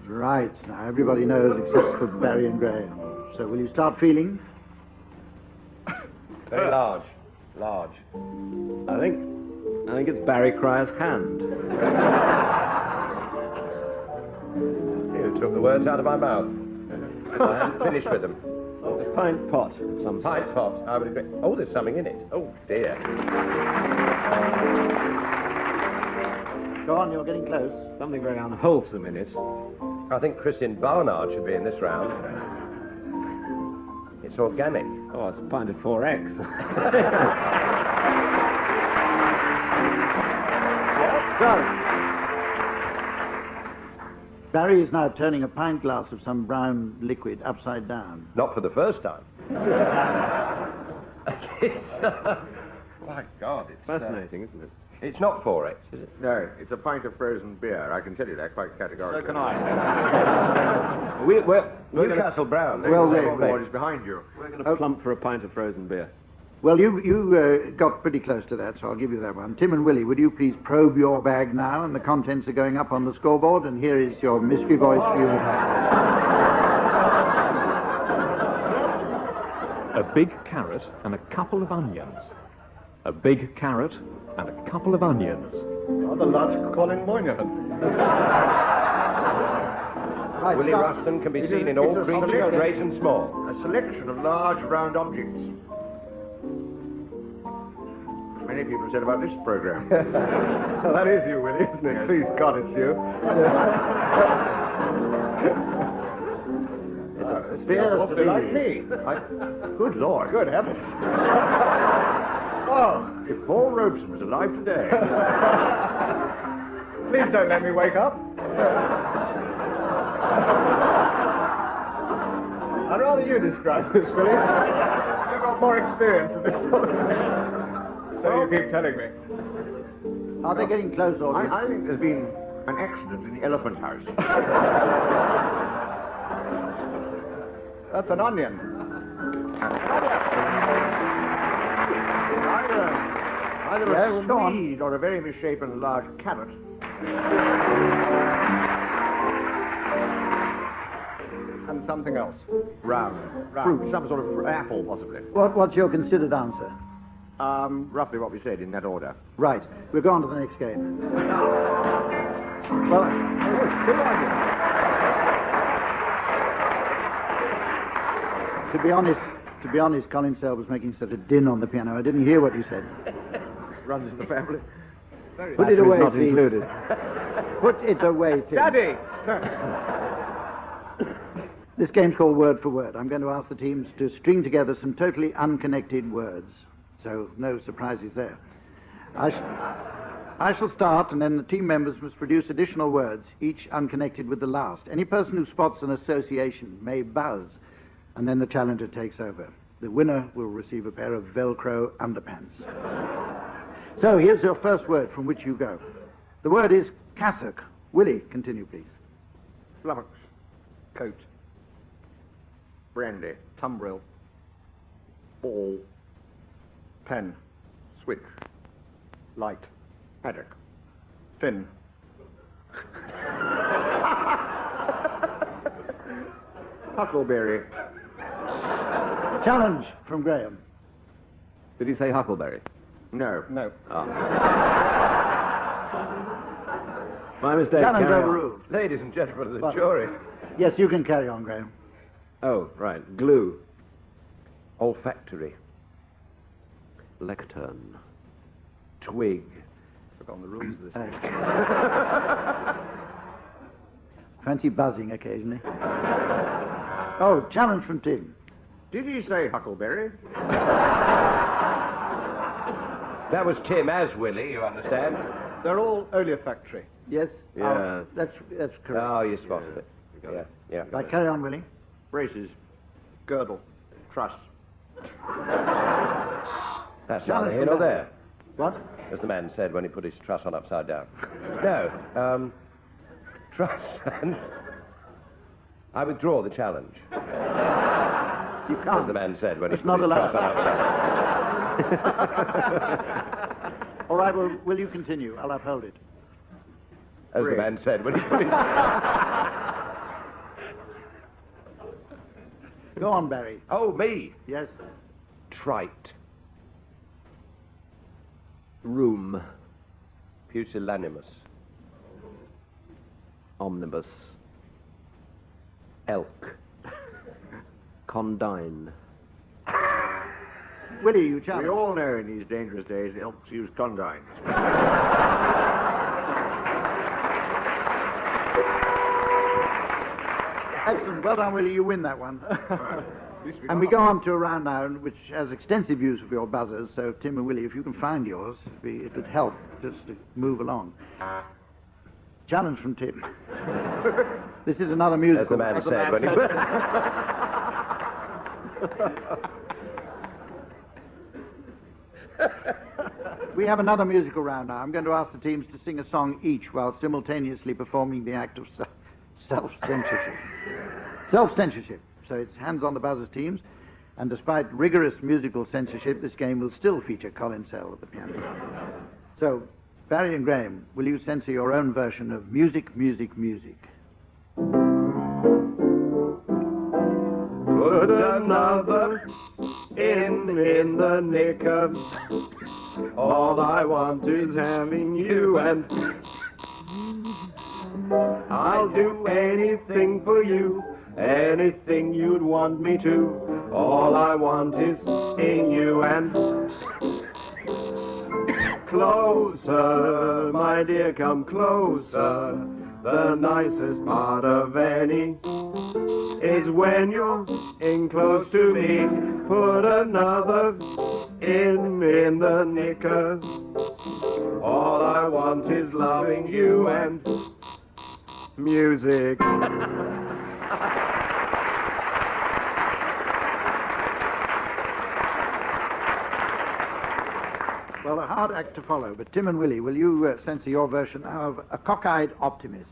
Right. Now everybody knows except for Barry and Graeme. So will you start feeling? Very large. Large. I think it's Barry Cryer's hand. You took the words out of my mouth. I hadn't finished with them. It's a pint pot of some sort. Pint pot. I would agree. Oh, there's something in it. Oh, dear. Go on, you're getting close. Something very unwholesome in it. I think Christian Barnard should be in this round. It's organic. Oh, it's a pint of 4X. Barry is now turning a pint glass of some brown liquid upside down. Not for the first time. My God, it's... Fascinating, isn't it? It's not 4X, is it? No, it's a pint of frozen beer. I can tell you that quite categorically. So can I. Newcastle Brown. Well, the board is behind you. We're going to plump for a pint of frozen beer. Well, you got pretty close to that, so I'll give you that one. Tim and Willie, would you please probe your bag now? And the contents are going up on the scoreboard, and here is your mystery voice for you. A big carrot and a couple of onions. A big carrot and a couple of onions. Rather large Colin Moynihan. Right, Willie Ruston can be seen in all creatures, great and small. A selection of large round objects. Many people said about this program. Well, that is you, Willie, isn't it? Yes. Please God, it's you. It appears to be like me. Good Lord. Good heavens. Oh, if Paul Robeson was alive today. Please don't let me wake up. I'd rather you describe this, Willie. You've got more experience of this sort of thing. So you keep telling me. Are they getting close, audience? I think there's been an accident in the elephant house. That's an onion. Either a swede or a very misshapen large carrot. And something else. Round. Fruit, some sort of apple, possibly. What's your considered answer? Roughly what we said, in that order. Right. We'll go on to the next game. Well, good on you. To be honest, Colin Sell was making such a din on the piano. I didn't hear what you said. Runs in the family. Put it away, not please. included. Put it away, Tim. Daddy! This game's called Word for Word. I'm going to ask the teams to string together some totally unconnected words. So no surprises there. I shall start, and then the team members must produce additional words, each unconnected with the last. Any person who spots an association may buzz, and then the challenger takes over. The winner will receive a pair of Velcro underpants. So here's your first word from which you go. The word is cassock. Willie, continue, please. Flummox. Coat. Brandy. Tumbril. Ball. Pen. Switch. Light. Paddock. Fin. Huckleberry. Challenge from Graeme. Did he say huckleberry? No. No. My mistake. Challenge carry on. overruled. Ladies and gentlemen of the But- jury. Yes, you can carry on, Graeme. Oh, right. Glue. Olfactory. Lectern. Twig. Forgotten the rules of this. Fancy buzzing occasionally. Oh, challenge from Tim. Did he say huckleberry? That was Tim as Willie, you understand? They're all olfactory. Yes? Yes. That's correct. Oh, you spotted it. Yeah. Right, carry on, Willie. Braces. Girdle. Truss. That's Challenge neither here from nor that. there, What? as the man said when he put his truss on upside down. No, truss. I withdraw the challenge, You as can't. the man said when he It's put not his allowed. truss on upside down. All right, well, will you continue? I'll uphold it. As the man said when he put his... Go on, Barry. Oh, me. Yes. Trite. Room. Pusillanimous. Omnibus. Elk. Condign. Willie, you challenge. We all know in these dangerous days elks use condigns. Excellent. Well done, Willie. You win that one. And we go on to a round now which has extensive use of your buzzers. So, Tim and Willie, if you can find yours, it would help just to move along. Challenge from Tim. This is another musical. As the man said when he... We have another musical round now. I'm going to ask the teams to sing a song each while simultaneously performing the act of self-censorship. Self-censorship. So it's hands on the buzzers teams. And despite rigorous musical censorship, this game will still feature Colin Sell at the piano. So, Barry and Graeme, will you censor your own version of Music, Music, Music? Put another in the knicker. All I want is having you, and I'll do anything for you, anything you'd want me to. All I want is in you, and closer, my dear, come closer. The nicest part of any is when you're in close to me. Put another in the knicker. All I I want is loving you and music. Well, a hard act to follow, but Tim and Willie, will you censor your version of A Cockeyed Optimist?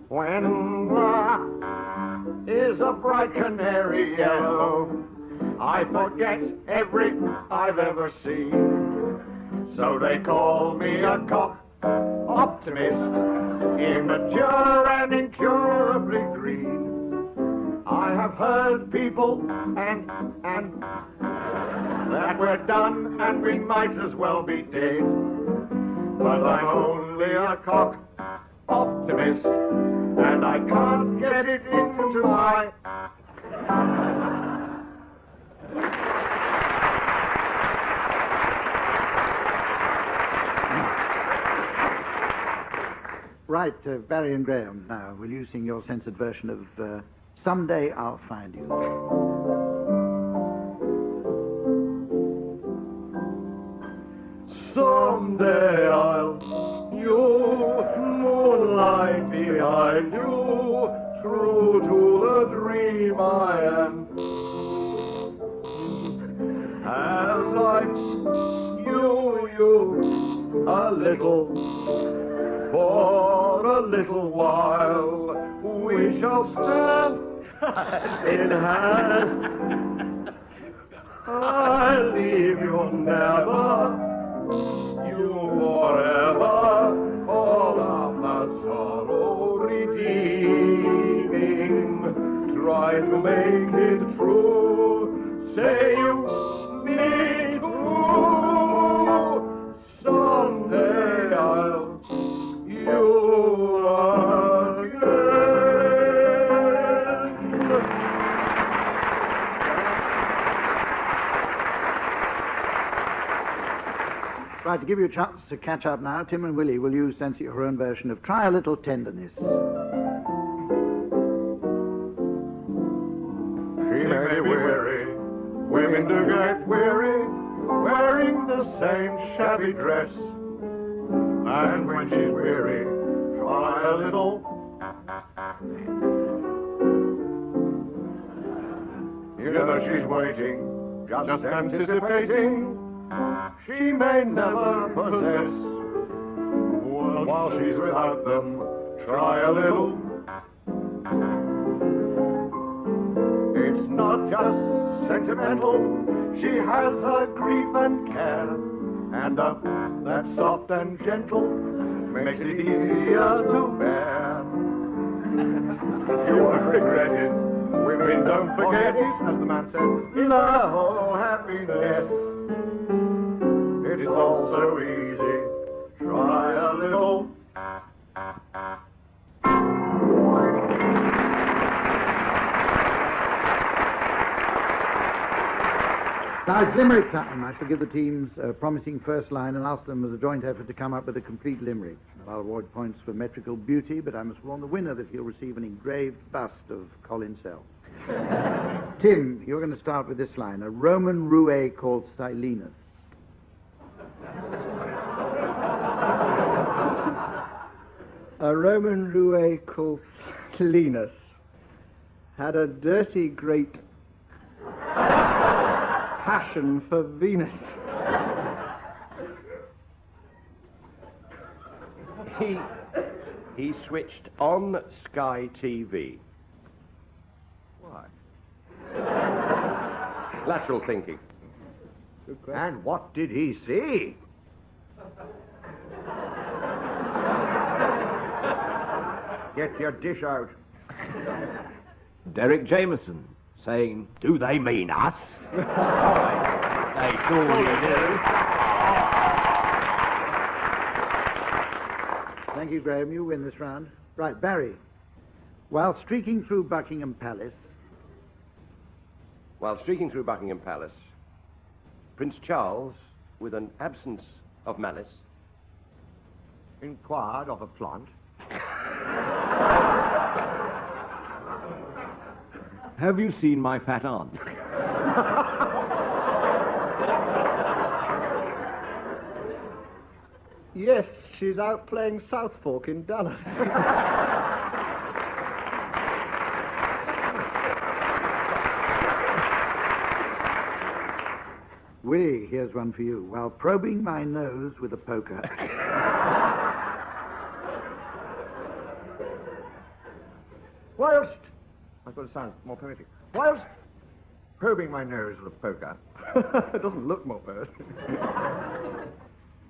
When is a bright canary yellow, I forget everything I've ever seen. So they call me a cock optimist, immature and incurably green. I have heard people and that we're done and we might as well be dead. But I'm only a cock optimist, and I can't get it into my... Right, Barry and Graeme, now, will you sing your censored version of Someday I'll Find You? Someday I'll you, moonlight behind you, true to the dream I am. As I you a little, for a little while, we shall stand in hand. I leave you never, you forever, all of the sorrow redeeming. Try to make it true, say you me too. Someday I'll you again. Right, to give you a chance to catch up now, Tim and Willie, will you censor your own version of Try a Little Tenderness? She may be weary, women do get weary, wearing the same shabby dress. And when she's weary, try a little. You know she's waiting, just anticipating. She may never possess. While she's without them, try a little. It's not just sentimental, she has her grief and care. And that's soft and gentle, makes it easier to bear. You won't regret it, women don't forget it, as the man said, love, happiness. It's all so easy, try a little. Now it's limerick time. I shall give the teams a promising first line and ask them as a joint effort to come up with a complete limerick. I'll award points for metrical beauty, but I must warn the winner that he'll receive an engraved bust of Colin Sell. Tim, you're going to start with this line. A Roman roue called Silenus. A Roman roue called Silenus had a dirty great passion for Venus. He switched on Sky TV. Why? Lateral thinking. And what did he see? Get your dish out. Derek Jameson saying, "Do they mean us?" They surely do. Thank you, Graeme. You win this round. Right, Barry. While streaking through Buckingham Palace, Prince Charles, with an absence of malice, inquired of a plant. Have you seen my fat aunt? Yes, she's out playing South Fork in Dallas. Willie, here's one for you. While probing my nose with a poker. Whilst... I've got to sound more poetic. Whilst probing my nose with a poker... It doesn't look more poetic.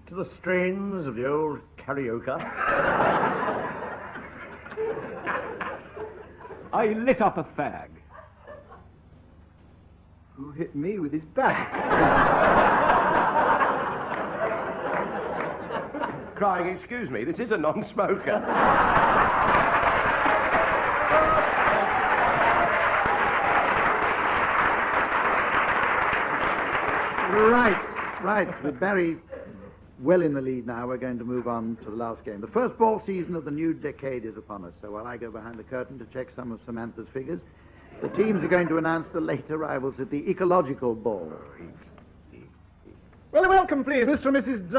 To the strains of the old karaoke... I lit up a fag. Who hit me with his bag? Crying, excuse me, this is a non-smoker. Right. With Barry well in the lead now, we're going to move on to the last game. The first ball season of the new decade is upon us, so while I go behind the curtain to check some of Samantha's figures, the teams are going to announce the late arrivals at the Ecological Ball. Well, welcome, please, Mr. and Mrs.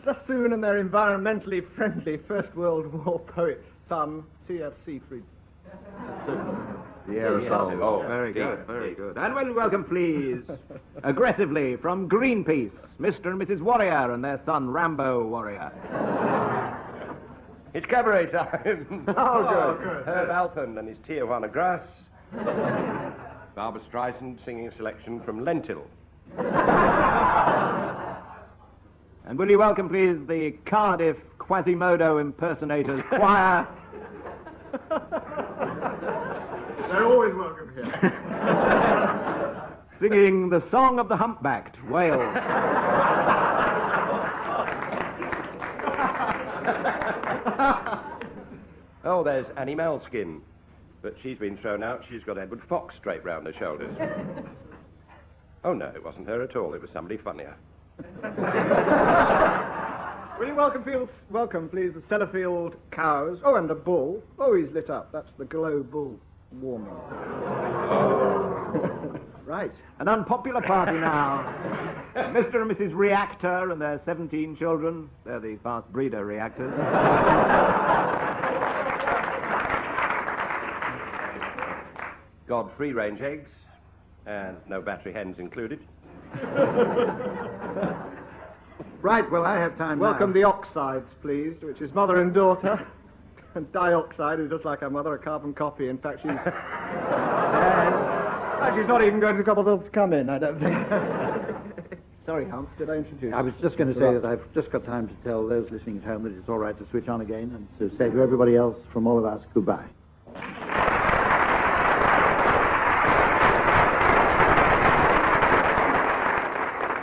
Sassoon and their environmentally friendly First World War poet, son, C.F. Siegfried. The aerosol. Oh, very good, very good. And welcome, please, aggressively from Greenpeace, Mr. and Mrs. Warrior and their son, Rambo Warrior. It's cabaret time. Oh, good. Herb Alphen and his Tijuana Grass. Barbara Streisand singing a selection from Lentil. And will you welcome, please, the Cardiff Quasimodo Impersonators Choir. They're always welcome here. Singing the Song of the Humpbacked, Wales. Oh, there's Annie Malskin. But she's been thrown out. She's got Edward Fox straight round her shoulders. Oh, no, it wasn't her at all. It was somebody funnier. Will you welcome, please, the Sellafield cows. Oh, and the bull. Oh, he's lit up. That's the global warming. Right. An unpopular party now. Mr. and Mrs. Reactor and their 17 children. They're the fast breeder reactors. God free-range eggs, and no battery hens included. Right, well, I have time Welcome now. the oxides, please, which is mother and daughter. And dioxide is just like her mother, a carbon copy. In fact, she's... she's not even going to to come in, I don't think. Sorry, Hump, did I introduce you? I was just going to say that I've just got time to tell those listening at home that it's all right to switch on again and to say to everybody else from all of us, goodbye.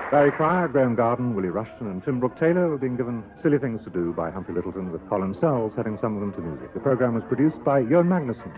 Barry Cryer, Graeme Garden, Willie Rushton and Tim Brooke-Taylor were being given Silly Things to Do by Humphrey Lyttelton with Colin Sells setting some of them to music. The programme was produced by Ewan Magnuson.